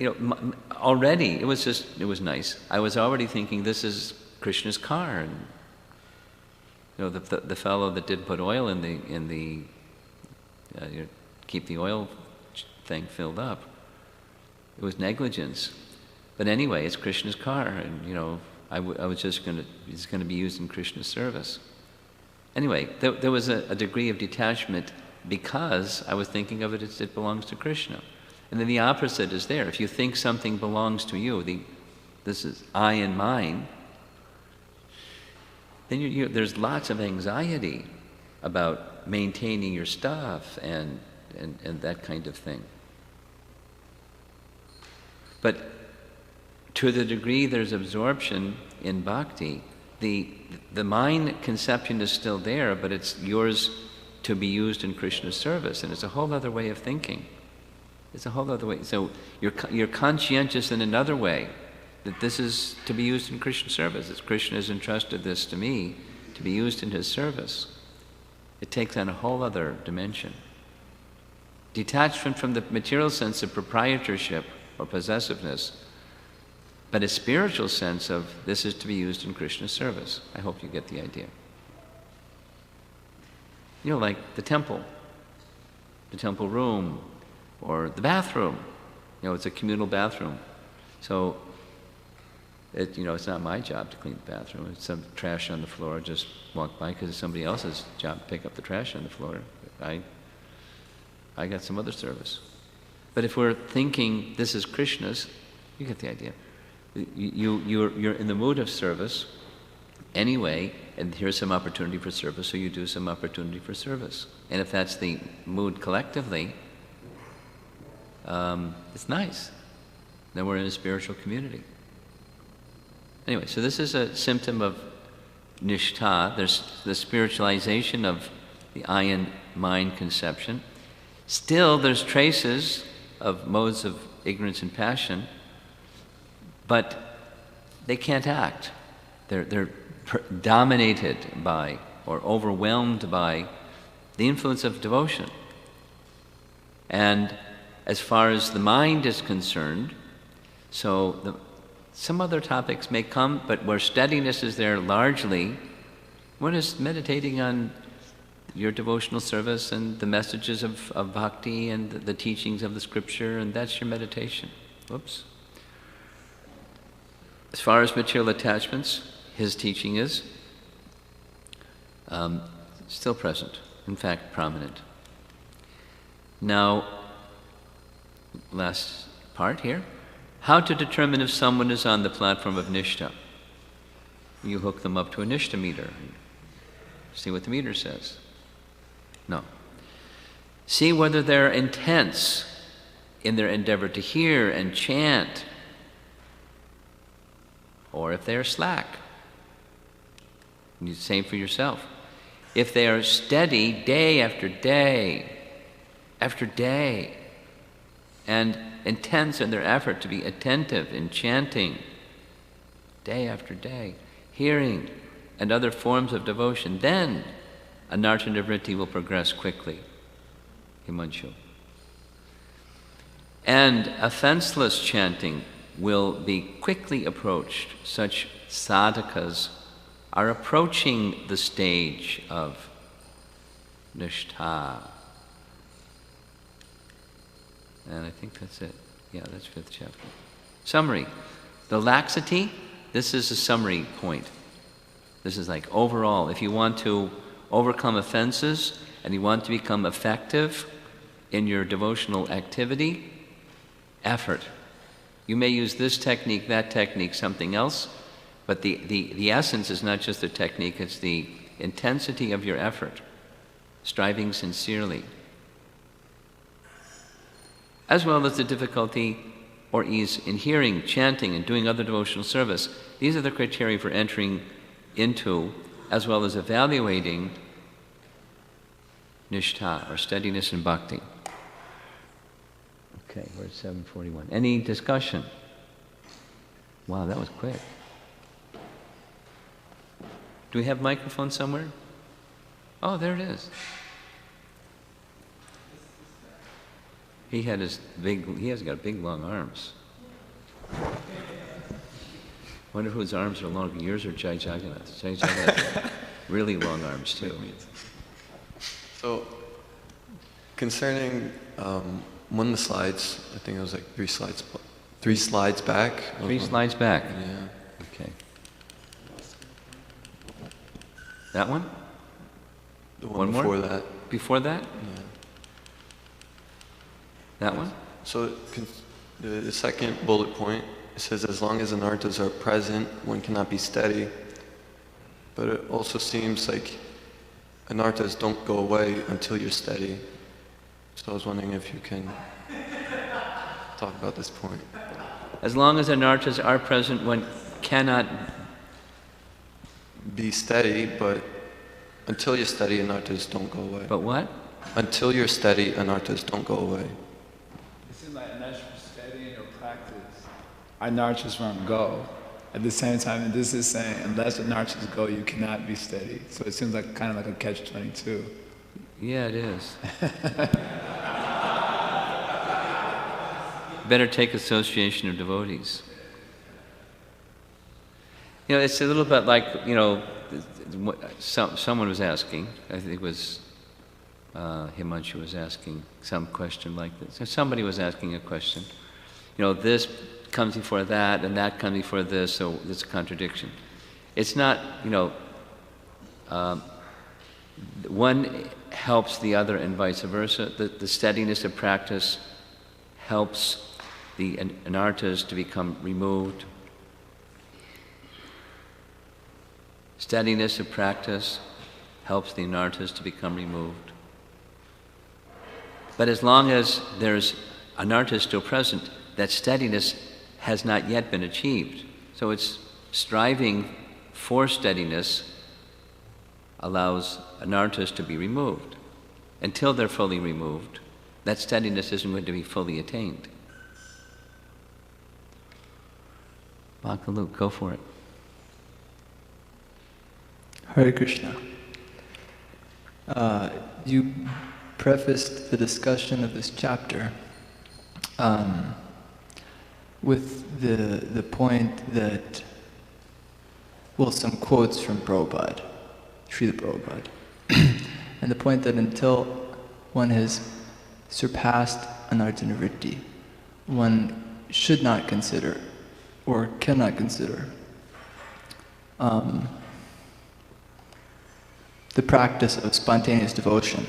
already, it was nice. I was already thinking, this is Krishna's car. And, the fellow that did put oil in the keep the oil thing filled up, it was negligence. But anyway, it's Krishna's car, and, I was just it's going to be used in Krishna's service. Anyway, there was a degree of detachment because I was thinking of it as it belongs to Krishna. And then the opposite is there. If you think something belongs to you, this is I and mine, then there's lots of anxiety about maintaining your stuff and that kind of thing. But to the degree there's absorption in bhakti, the mind conception is still there, but it's yours to be used in Krishna's service, and it's a whole other way of thinking. It's a whole other way. So you're conscientious in another way, that this is to be used in Krishna's service. As Krishna has entrusted this to me to be used in his service, it takes on a whole other dimension. Detachment from the material sense of proprietorship or possessiveness, but a spiritual sense of this is to be used in Krishna's service. I hope you get the idea. You know, like the temple room, or the bathroom. You know, it's a communal bathroom. So, it's not my job to clean the bathroom. If some trash on the floor, just walk by, because it's somebody else's job to pick up the trash on the floor. I got some other service. But if we're thinking this is Krishna's, you get the idea. You're in the mood of service anyway, and here's some opportunity for service, so you do some opportunity for service. And if that's the mood collectively, it's nice. Then we're in a spiritual community. Anyway, so this is a symptom of nishtha. There's the spiritualization of the I and mind conception. Still, there's traces of modes of ignorance and passion, but they can't act. They're dominated by or overwhelmed by the influence of devotion. And as far as the mind is concerned, some other topics may come, but where steadiness is there largely, one is meditating on your devotional service and the messages of bhakti and the teachings of the scripture, and that's your meditation. Whoops. As far as material attachments, his teaching is still present, in fact, prominent. Now, last part here. How to determine if someone is on the platform of nishtha. You hook them up to a nishtha meter. See what the meter says. No. See whether they're intense in their endeavor to hear and chant, or if they are slack. Same for yourself. If they are steady day after day, and intense in their effort to be attentive in chanting, day after day, hearing, and other forms of devotion, then anartha-nivritti will progress quickly. Himanshu. And offenseless chanting will be quickly approached. Such sadhakas are approaching the stage of nishtha. And I think that's it. Yeah, that's 5th chapter. Summary. The laxity, this is a summary point. This is like overall, if you want to overcome offenses and you want to become effective in your devotional activity, effort. You may use this technique, that technique, something else, but the essence is not just the technique, it's the intensity of your effort, striving sincerely, as well as the difficulty or ease in hearing, chanting, and doing other devotional service. These are the criteria for entering into, as well as evaluating, nishtha, or steadiness in bhakti. Okay, we're at 7:41. Any discussion? Wow, that was quick. Do we have microphone somewhere? Oh, there it is. He has got big, long arms. Wonder whose arms are long, yours or Jai Jagannath? Jai Jagannath, really long arms too. So, concerning one of the slides, I think it was like 3 slides back. 3 slides back? Yeah. Okay. That one? The one before more? that. Before that? Yeah. That one? So the second bullet point, it says, as long as anarthas are present, one cannot be steady. But it also seems like anarthas don't go away until you're steady. So I was wondering if you can talk about this point. As long as anarthas are present, one cannot be steady, but until you're steady, anarthas don't go away. But what? Until you're steady, anarthas don't go away. It seems like unless you're steady in your practice, anarthas won't go. At the same time, this is saying unless anarthas go, you cannot be steady. So it seems like kind of like a catch-22. Yeah, it is. Better take association of devotees. You know, it's a little bit like, you know, someone was asking, I think it was Himanshu was asking some question like this. Somebody was asking a question. You know, this comes before that, and that comes before this, so it's a contradiction. It's not, you know, one helps the other and vice versa. The steadiness of practice helps the anarthas to become removed. Steadiness of practice helps the anarthas to become removed. But as long as there's anarthas still present, that steadiness has not yet been achieved. So it's striving for steadiness allows anarthas to be removed. Until they're fully removed, that steadiness isn't going to be fully attained. Bhakti, go for it. Hare Krishna. You prefaced the discussion of this chapter with the point that, well, some quotes from Prabhupada, Srila Prabhupada, and the point that until one has surpassed anartha-nivritti, one should not consider or cannot consider the practice of spontaneous devotion.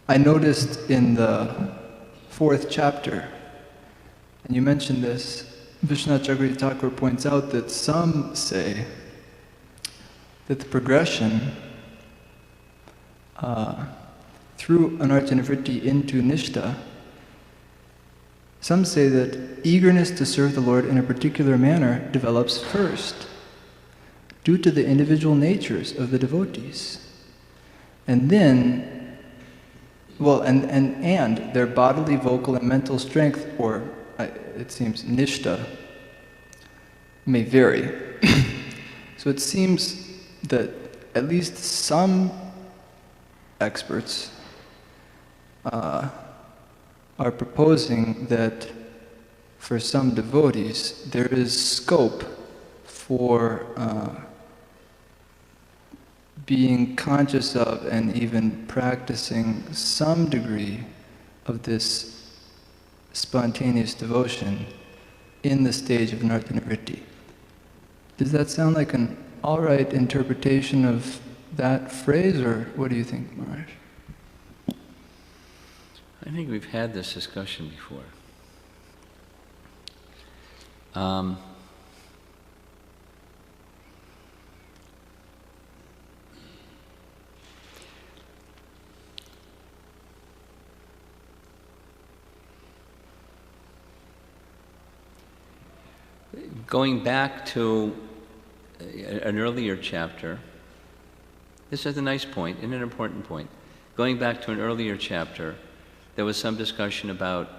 I noticed in the 4th chapter, and you mentioned this, Vishwanath Chakravarti Thakur points out that some say that the progression through anartha-nivritti into nishta, some say that eagerness to serve the Lord in a particular manner develops first, due to the individual natures of the devotees. And then, well, and their bodily, vocal, and mental strength, or it seems nishta, may vary. So it seems that at least some experts are proposing that for some devotees there is scope for being conscious of and even practicing some degree of this spontaneous devotion in the stage of anartha-nivritti. Does that sound like an all-right interpretation of that phrase, or what do you think, Maharaj? I think we've had this discussion before. Going back to an earlier chapter, this is a nice point and an important point. Going back to an earlier chapter, there was some discussion about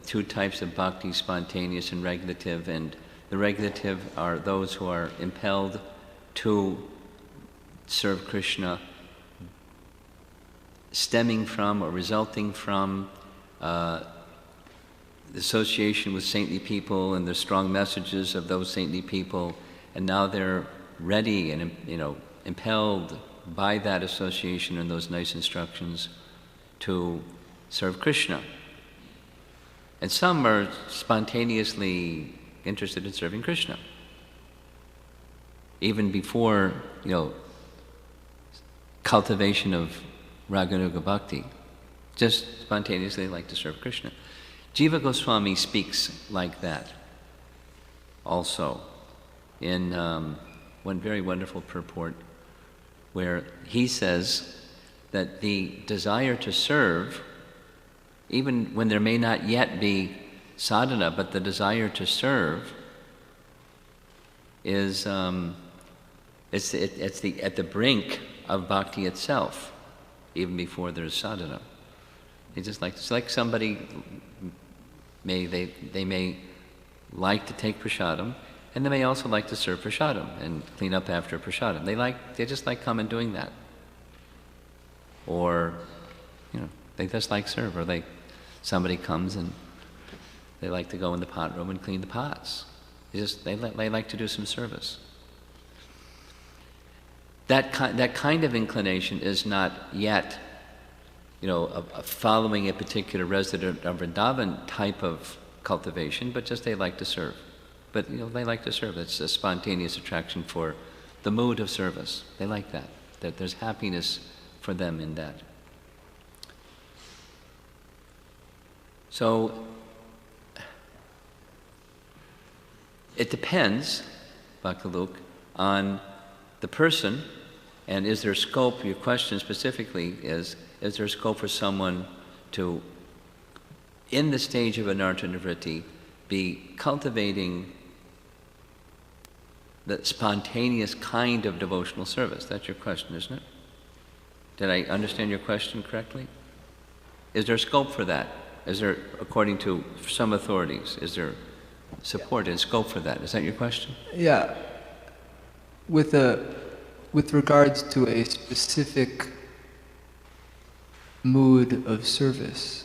two types of bhakti, spontaneous and regulative, and the regulative are those who are impelled to serve Krishna, stemming from or resulting from association with saintly people and the strong messages of those saintly people, and now they're ready and, you know, impelled by that association and those nice instructions to serve Krishna. And some are spontaneously interested in serving Krishna, even before, you know, cultivation of Raganuga Bhakti, just spontaneously like to serve Krishna. Jiva Goswami speaks like that also in one very wonderful purport, where he says that the desire to serve even when there may not yet be sadhana, but the desire to serve is it's at the brink of bhakti itself, even before there's sadhana. It's like somebody they may like to take prasadam, and they may also like to serve prasadam and clean up after prasadam. They just like coming doing that, or they just like serve, or somebody comes and they like to go in the pot room and clean the pots. They like to do some service. That kind of inclination is not yet, following a particular resident of Vrindavan type of cultivation, but just they like to serve. But they like to serve. It's a spontaneous attraction for the mood of service. They like that. That there's happiness for them in that. So it depends, Bhakti-Luke, on the person, and is there scope, your question specifically is there scope for someone to, in the stage of anartha nivritti, be cultivating the spontaneous kind of devotional service? That's your question, isn't it? Did I understand your question correctly? Is there scope for that? Is there, according to some authorities, is there support and scope for that? Is that your question? Yeah. With regards to a specific mood of service.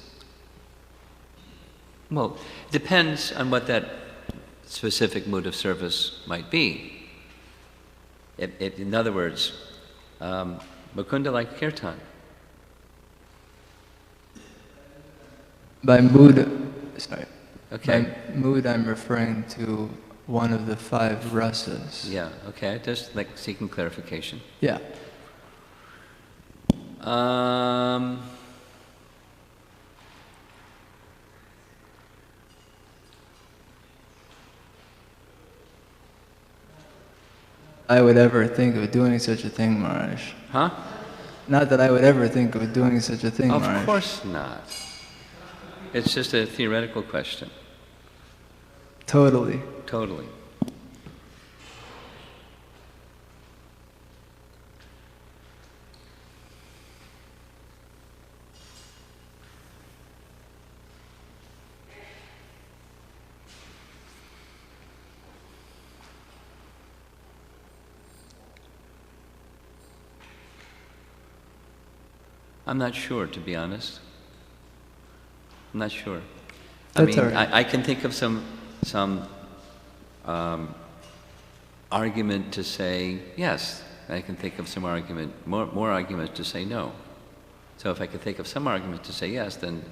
Well, it depends on what that specific mood of service might be. In other words, Mukunda liked kirtan. By mood, sorry. Okay. By mood, I'm referring to one of the 5 rasas. Yeah, okay, just like seeking clarification. Yeah. I would ever think of doing such a thing, Maharaj. Huh? Not that I would ever think of doing such a thing, Maharaj. Of course not. It's just a theoretical question. Totally. Totally. I'm not sure, to be honest. I'm not sure. That's I mean, all right. I can think of some argument to say yes. I can think of some more arguments to say no. So if I could think of some argument to say yes, then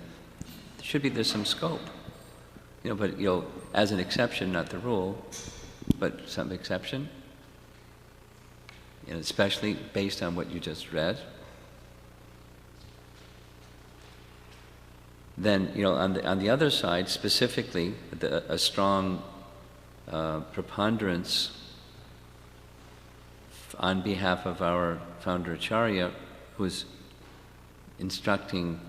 there's some scope. But as an exception, not the rule, but some exception. Especially based on what you just read. Then, on the other side, specifically, a strong preponderance on behalf of our founder Acharya, who's instructing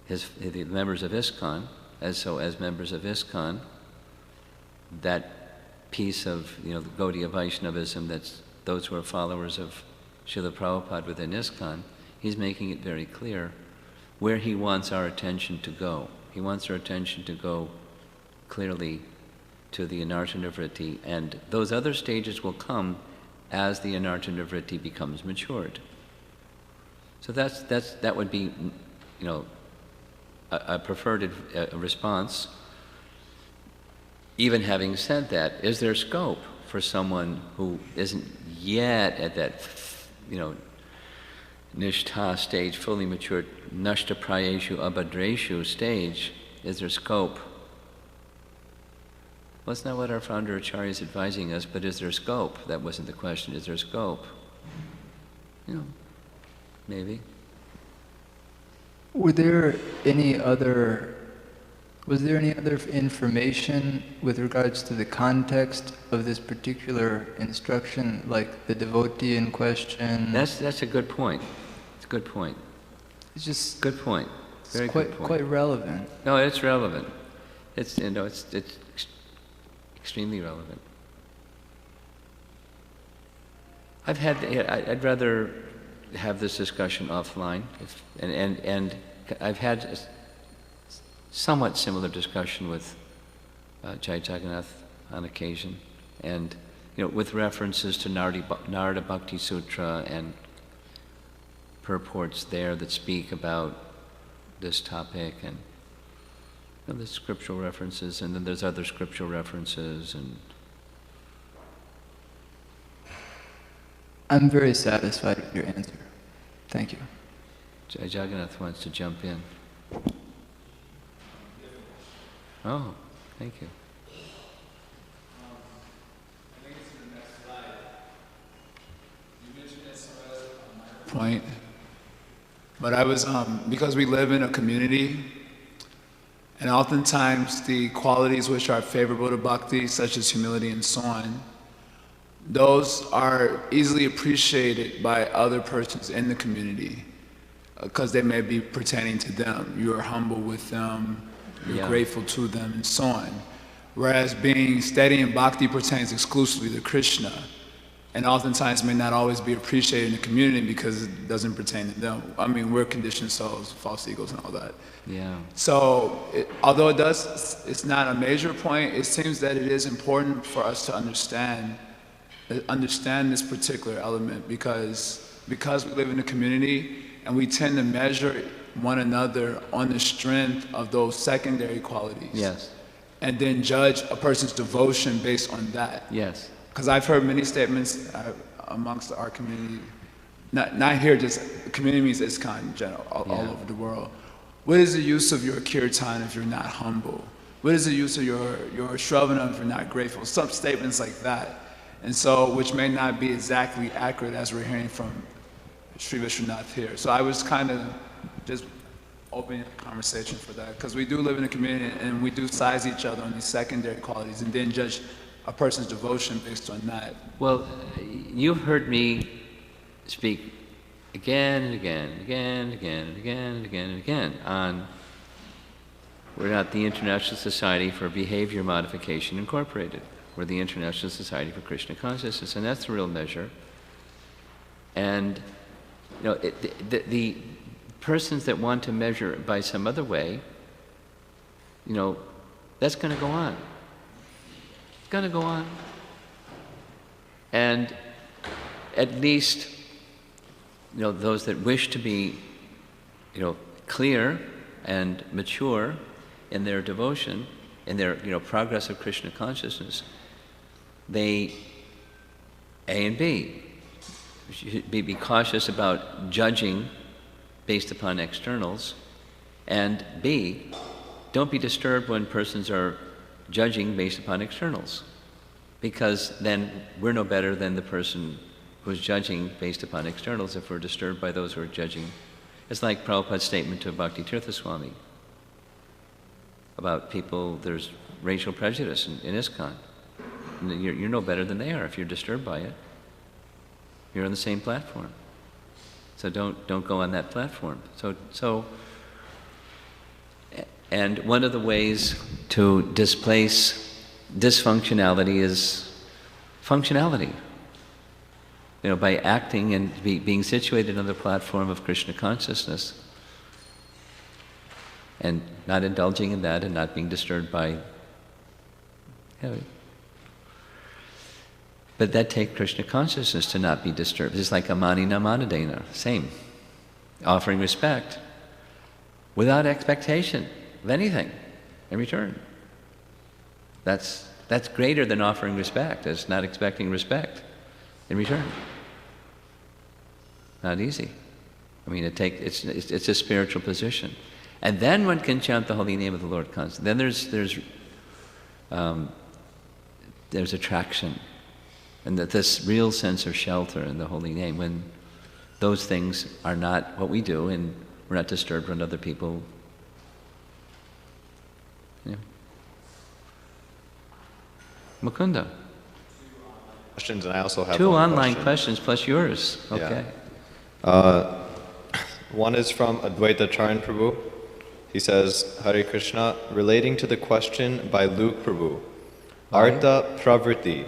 the members of ISKCON, as members of ISKCON, that piece of the Gaudiya Vaishnavism, that's those who are followers of Srila Prabhupada within ISKCON, he's making it very clear where he wants our attention to go. He wants our attention to go clearly to the anartha nivritti, and those other stages will come as the anartha nivritti becomes matured. So that would be, a preferred response. Even having said that, is there scope for someone who isn't yet at that, nishtha stage, fully matured, nashta prayeshu abhadreshu stage? Is there scope? Well, that's not what our founder Acharya is advising us, but is there scope? That wasn't the question. Is there scope? Maybe. Was there any other information with regards to the context of this particular instruction, like the devotee in question? That's a good point. It's a good point. It's just good point. Very It's good point. quite relevant. No, it's relevant. It's extremely relevant. I'd rather have this discussion offline, and I've had a somewhat similar discussion with Jai Jagannath on occasion, and with references to Narada Bhakti Sutra and purports there that speak about this topic, and the scriptural references, and then there's other scriptural references, and I'm very satisfied with your answer. Thank you. Jai Jagannath wants to jump in. Oh, thank you. I think it's in the next slide. You mentioned this on my point, but I was, because we live in a community, and oftentimes the qualities which are favorable to bhakti, such as humility and so on, those are easily appreciated by other persons in the community because they may be pertaining to them. You are humble with them, you're grateful to them, and so on. Whereas being steady in bhakti pertains exclusively to Krishna, and oftentimes may not always be appreciated in the community because it doesn't pertain to them. I mean, we're conditioned souls, false egos, and all that. Yeah. So, although it's not a major point, it seems that it is important for us to understand this particular element because we live in a community and we tend to measure one another on the strength of those secondary qualities. Yes. And then judge a person's devotion based on that. Yes. Because I've heard many statements amongst our community, not here, just community means ISKCON in general, all over the world. What is the use of your kirtan if you're not humble? What is the use of your shravanam if you're not grateful? Some statements like that. And so, which may not be exactly accurate as we're hearing from Sri Vishwanath here. So I was kind of just opening a conversation for that, because we do live in a community and we do size each other on these secondary qualities and then judge a person's devotion based on that. Well, you've heard me speak again and again and again and again and again and again and again on we're not the International Society for Behavior Modification Incorporated. We're the International Society for Krishna Consciousness, and that's the real measure. And the persons that want to measure it by some other way, that's going to go on. It's going to go on. And at least, those that wish to be, clear and mature in their devotion, in their, progress of Krishna consciousness, they, A and B, should be cautious about judging based upon externals, and B, don't be disturbed when persons are judging based upon externals, because then we're no better than the person who's judging based upon externals if we're disturbed by those who are judging. It's like Prabhupada's statement to Bhakti Tirtha Swami about people, there's racial prejudice in ISKCON. You're no better than they are if you're disturbed by it. You're on the same platform. So don't go on that platform. And one of the ways to displace dysfunctionality is functionality. By acting and being situated on the platform of Krishna consciousness and not indulging in that and not being disturbed by but that takes Krishna consciousness to not be disturbed. It's like amanina manadena, same. Offering respect without expectation of anything in return. That's greater than offering respect, as not expecting respect in return. Not easy. I mean, it's a spiritual position. And then one can chant the holy name of the Lord constantly. Then there's attraction. And that this real sense of shelter in the holy name, when those things are not what we do and we're not disturbed when other people. Mukunda. Questions, and I also have two one online question. questions plus yours. Okay. Yeah. One is from Advaita Charan Prabhu. He says, Hare Krishna, relating to the question by Luke Prabhu, Artha Pravriti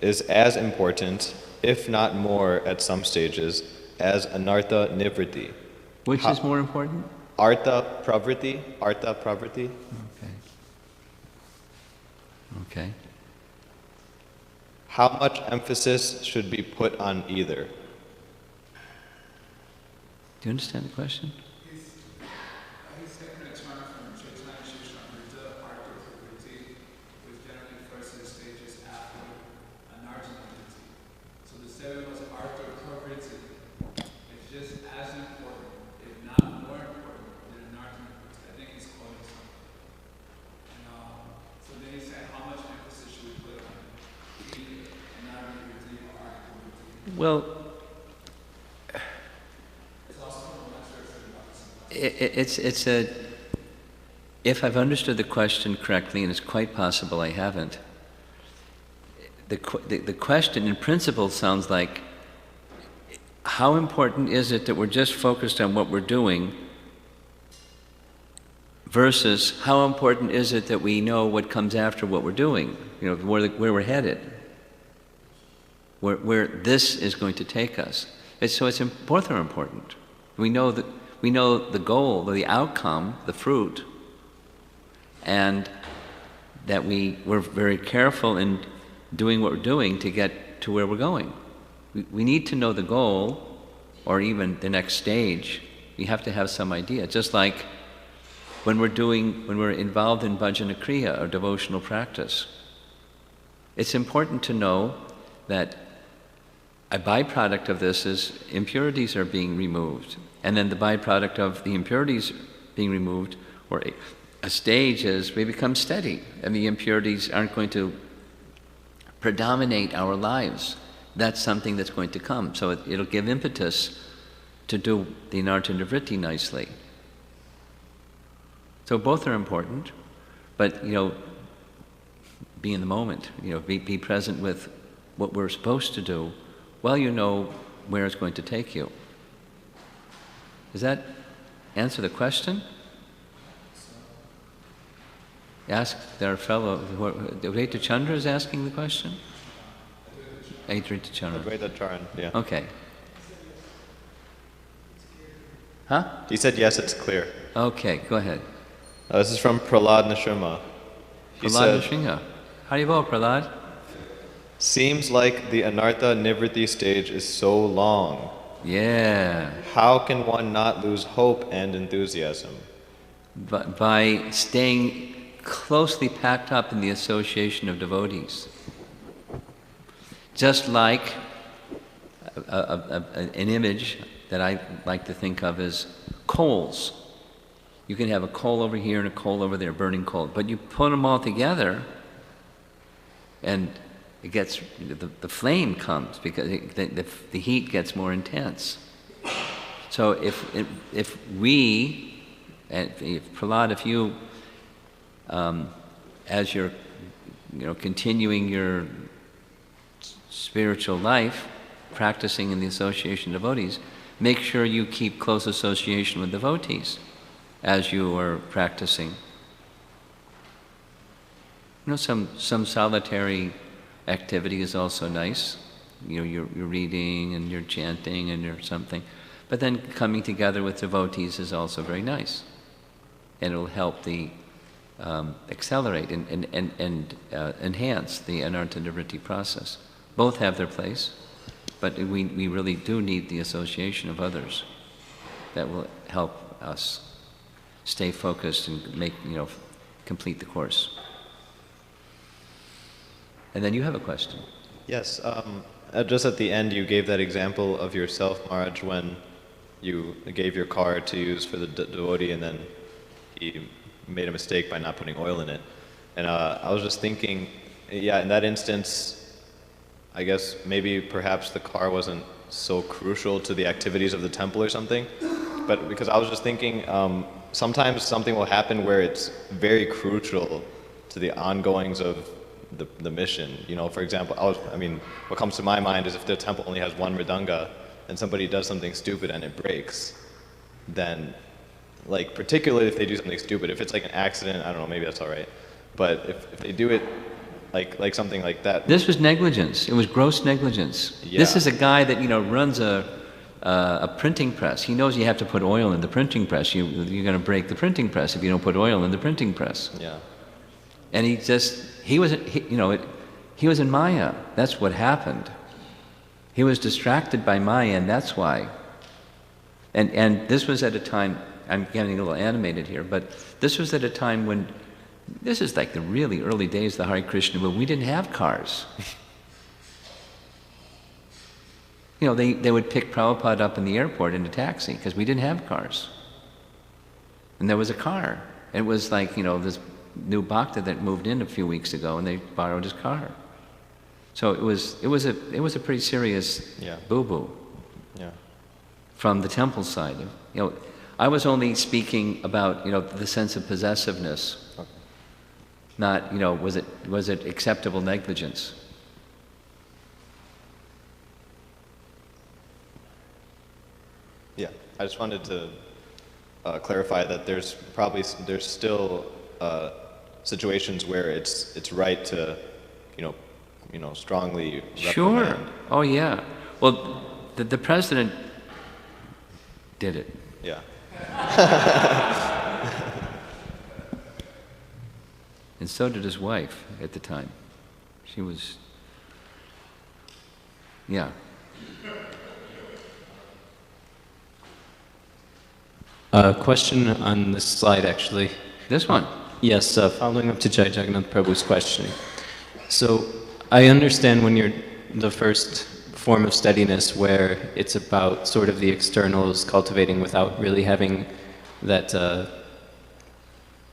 is as important, if not more at some stages, as Anartha Nivriti. Which is more important? Artha Pravriti. Artha Pravriti. Okay. Okay. How much emphasis should be put on either? Do you understand the question? He's taking a term from Chaitanya Shishramrita, Artha Pravriti, which generally refers to the stages after Anartha-Nivriti. So the statement was Artha Pravriti. It's just as important, if not more important, than Anartha-Nivriti. I think he's quoting something. And so then he said, how much emphasis should we put on either Anartha-Nivriti or Artha Pravriti? Well, if I've understood the question correctly, and it's quite possible I haven't, the question in principle sounds like, how important is it that we're just focused on what we're doing versus how important is it that we know what comes after what we're doing, you know, where we're headed, where this is going to take us. Both are important. We know the goal, the outcome, the fruit, and that we're very careful in doing what we're doing to get to where we're going. We need to know the goal, or even the next stage. We have to have some idea. Just like when we're involved in bhajana kriya, or devotional practice, it's important to know that a byproduct of this is impurities are being removed. And then the byproduct of the impurities being removed, or a stage, is we become steady, and the impurities aren't going to predominate our lives. That's something that's going to come. So it'll give impetus to do the Anartha Nivritti nicely. So both are important, but be in the moment. Be present with what we're supposed to do, while you know where it's going to take you. Does that answer the question? Ask our fellow, Advaita Chandra is asking the question? Advaita Chandra. Advaita Charan, yeah. Okay. Huh? He said yes, it's clear. Okay, go ahead. This is from Prahlad Nrsimha. Prahlad Nrsimha. How do you vote, Prahlad? Seems like the Anartha Nivriti stage is so long. Yeah. How can one not lose hope and enthusiasm? By staying closely packed up in the association of devotees. Just like an image that I like to think of as coals. You can have a coal over here and a coal over there, burning coal, but you put them all together and it gets, the flame comes because the heat gets more intense. So if we, and if Prahlad, if you, as you're continuing your spiritual life, practicing in the association of devotees, make sure you keep close association with devotees as you are practicing. Some solitary activity is also nice. You're reading and you're chanting and you're something. But then coming together with devotees is also very nice. And it'll help the accelerate and enhance the Anartha Nivritti process. Both have their place, but we really do need the association of others that will help us stay focused and make, complete the course. And then you have a question. Yes, just at the end you gave that example of yourself, Maharaj, when you gave your car to use for the devotee and then he made a mistake by not putting oil in it. And I was just thinking, yeah, in that instance, I guess maybe perhaps the car wasn't so crucial to the activities of the temple or something, but because I was just thinking, sometimes something will happen where it's very crucial to the ongoings of the mission. For example, what comes to my mind is if the temple only has one mridanga and somebody does something stupid and it breaks, then like particularly if they do something stupid. If it's like an accident, I don't know, maybe that's all right. But if they do it like something like that. This was negligence. It was gross negligence. Yeah. This is a guy that, you know, runs a printing press. He knows you have to put oil in the printing press. You're going to break the printing press if you don't put oil in the printing press. Yeah. And he was in Maya. That's what happened. He was distracted by Maya, and that's why. And this was at a time, I'm getting a little animated here, but this was at a time when, this is like the really early days of the Hare Krishna, when we didn't have cars. You know, they would pick Prabhupada up in the airport in a taxi, because we didn't have cars. And there was a car. It was like, you know, this new bhakta that moved in a few weeks ago, and they borrowed his car. So it was a pretty serious boo-boo. Yeah. From the temple side. You know, I was only speaking about, you know, the sense of possessiveness. Okay. Not, you know, was it acceptable negligence? Yeah, I just wanted to clarify that there's still situations where it's right to, you know, strongly reprimand. Sure. Oh yeah. Well, the president did it. Yeah. And so did his wife at the time. She was, yeah. Question on this slide, actually. This one? Yes, following up to Jai Jagannath Prabhu's questioning. So, I understand when you're the first form of steadiness where it's about sort of the externals cultivating without really having that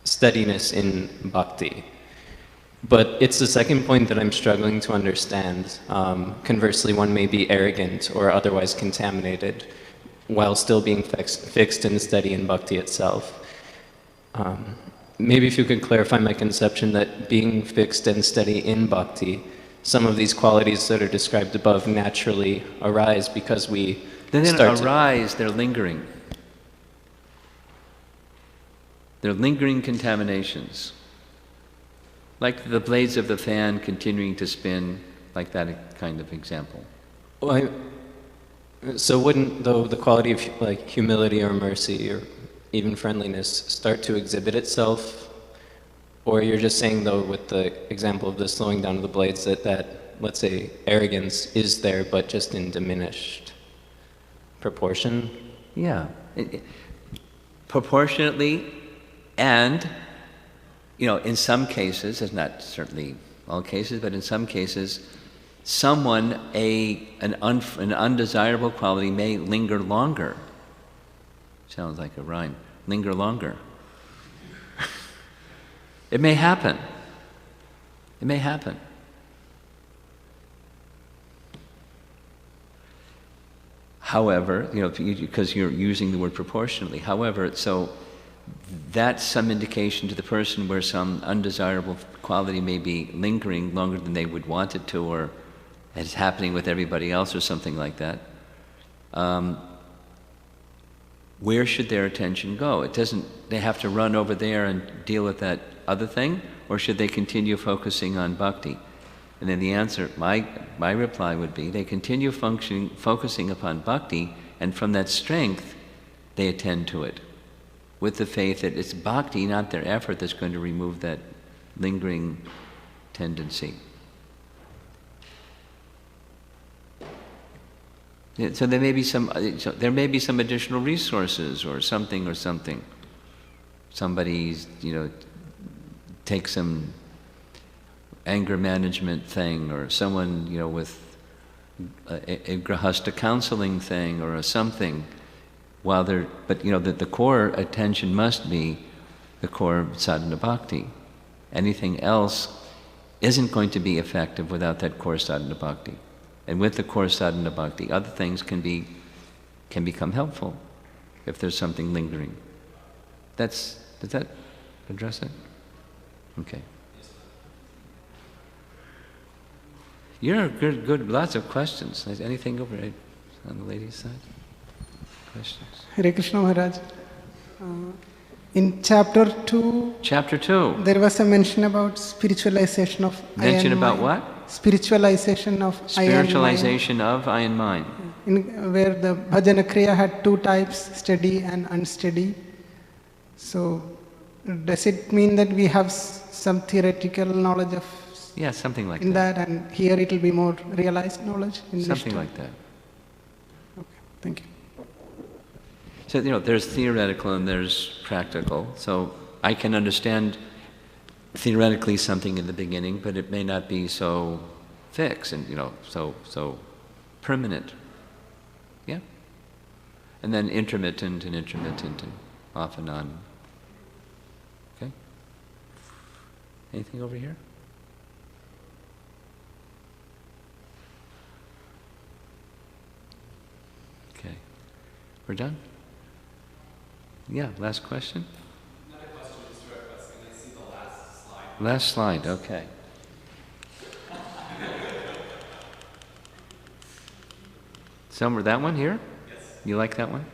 steadiness in bhakti. But it's the second point that I'm struggling to understand. Conversely, one may be arrogant or otherwise contaminated while still being fixed and steady in bhakti itself. Maybe if you could clarify my conception that being fixed and steady in bhakti, some of these qualities that are described above naturally arise because we They didn't arise, they're lingering. They're lingering contaminations. Like the blades of the fan continuing to spin, like that kind of example. Well, so wouldn't, though, the quality of like humility or mercy or even friendliness start to exhibit itself? Or you're just saying, though, with the example of the slowing down of the blades, that let's say, arrogance is there, but just in diminished proportion? Yeah. Proportionately, and, you know, in some cases, it's not certainly all cases, but in some cases, someone, an undesirable quality may linger longer. Sounds like a rhyme. Linger longer. It may happen. It may happen. However, you know, because you're using the word proportionally. However, so that's some indication to the person where some undesirable quality may be lingering longer than they would want it to, or it's happening with everybody else or something like that. Where should their attention go? They have to run over there and deal with that other thing, or should they continue focusing on bhakti? And then the answer, my reply would be, they continue focusing upon bhakti, and from that strength, they attend to it, with the faith that it's bhakti, not their effort, that's going to remove that lingering tendency. So there may be some additional resources or something. Somebody's, you know, take some anger management thing, or someone, you know, with a grahasta counseling thing or something. But you know, the core attention must be the core sadhana bhakti. Anything else isn't going to be effective without that core sadhana bhakti. And with the core sadhana bhakti, other things can become helpful if there's something lingering. Does that address it? Okay. You're good, lots of questions. Anything over on the ladies' side? Questions? Hare Krishna Maharaj. In chapter 2, Chapter 2. there was a mention about spiritualization of I Mention and about mind. what? Spiritualization of Spiritualization of I and mind. Where the bhajana kriya had two types, steady and unsteady. So, does it mean that we have some theoretical knowledge of Yeah, something like in that. that, and here it will be more realized knowledge in Something Nishtha? like that. Okay, thank you. So, there's theoretical and there's practical. So I can understand theoretically something in the beginning, but it may not be so fixed and, so permanent. Yeah? And then intermittent and off and on. Okay? Anything over here? Okay. We're done? Yeah, last question? Not a question, just a request. Can I see the last slide? Last slide, okay. Somewhere, that one here? Yes. You like that one?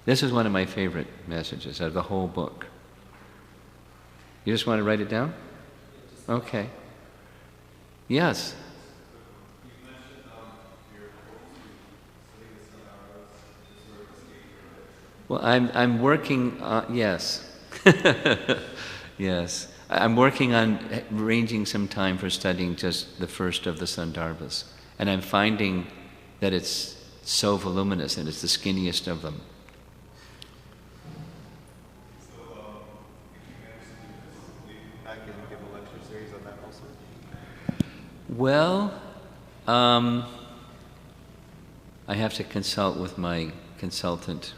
This is one of my favorite messages of the whole book. You just want to write it down? Okay. Yes. Well, I'm working on, yes. Yes. I'm working on arranging some time for studying just the first of the Sandarbhas. And I'm finding that it's so voluminous and it's the skinniest of them. So, if you manage to do this, will you come back and give a lecture series on that also? Well, I have to consult with my consultant.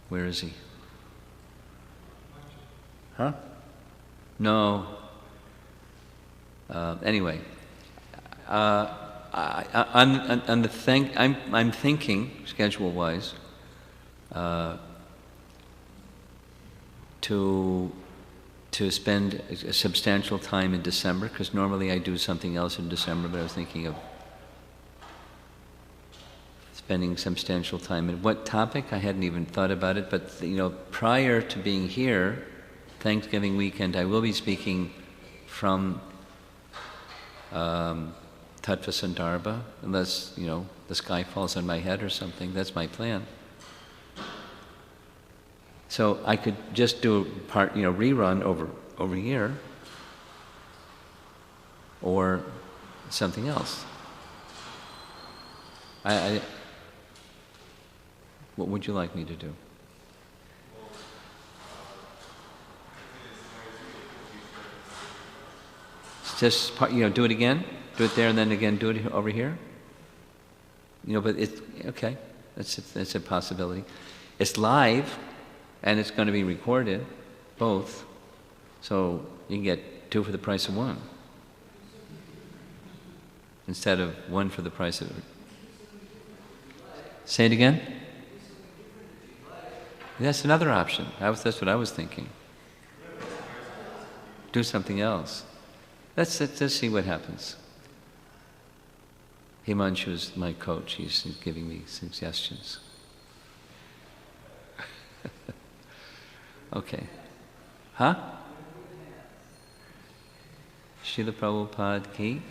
Where is he? Huh? No. Anyway, on the thing, I'm thinking, schedule-wise, to spend a substantial time in December, because normally I do something else in December, but I was thinking of spending substantial time. And what topic? I hadn't even thought about it, but prior to being here, Thanksgiving weekend, I will be speaking from Tattva Sandarbha, unless, the sky falls on my head or something. That's my plan. So I could just do a part, rerun over here, or something else. What would you like me to do? Just do it again. Do it there, and then again do it over here. But it's okay. That's a possibility. It's live, and it's going to be recorded, both. So you can get 2 for the price of 1, instead of 1 for the price of. Say it again. That's another option. That's what I was thinking. Do something else. Let's see what happens. Himanshu is my coach. He's giving me suggestions. Okay. Huh? Srila Prabhupada ki?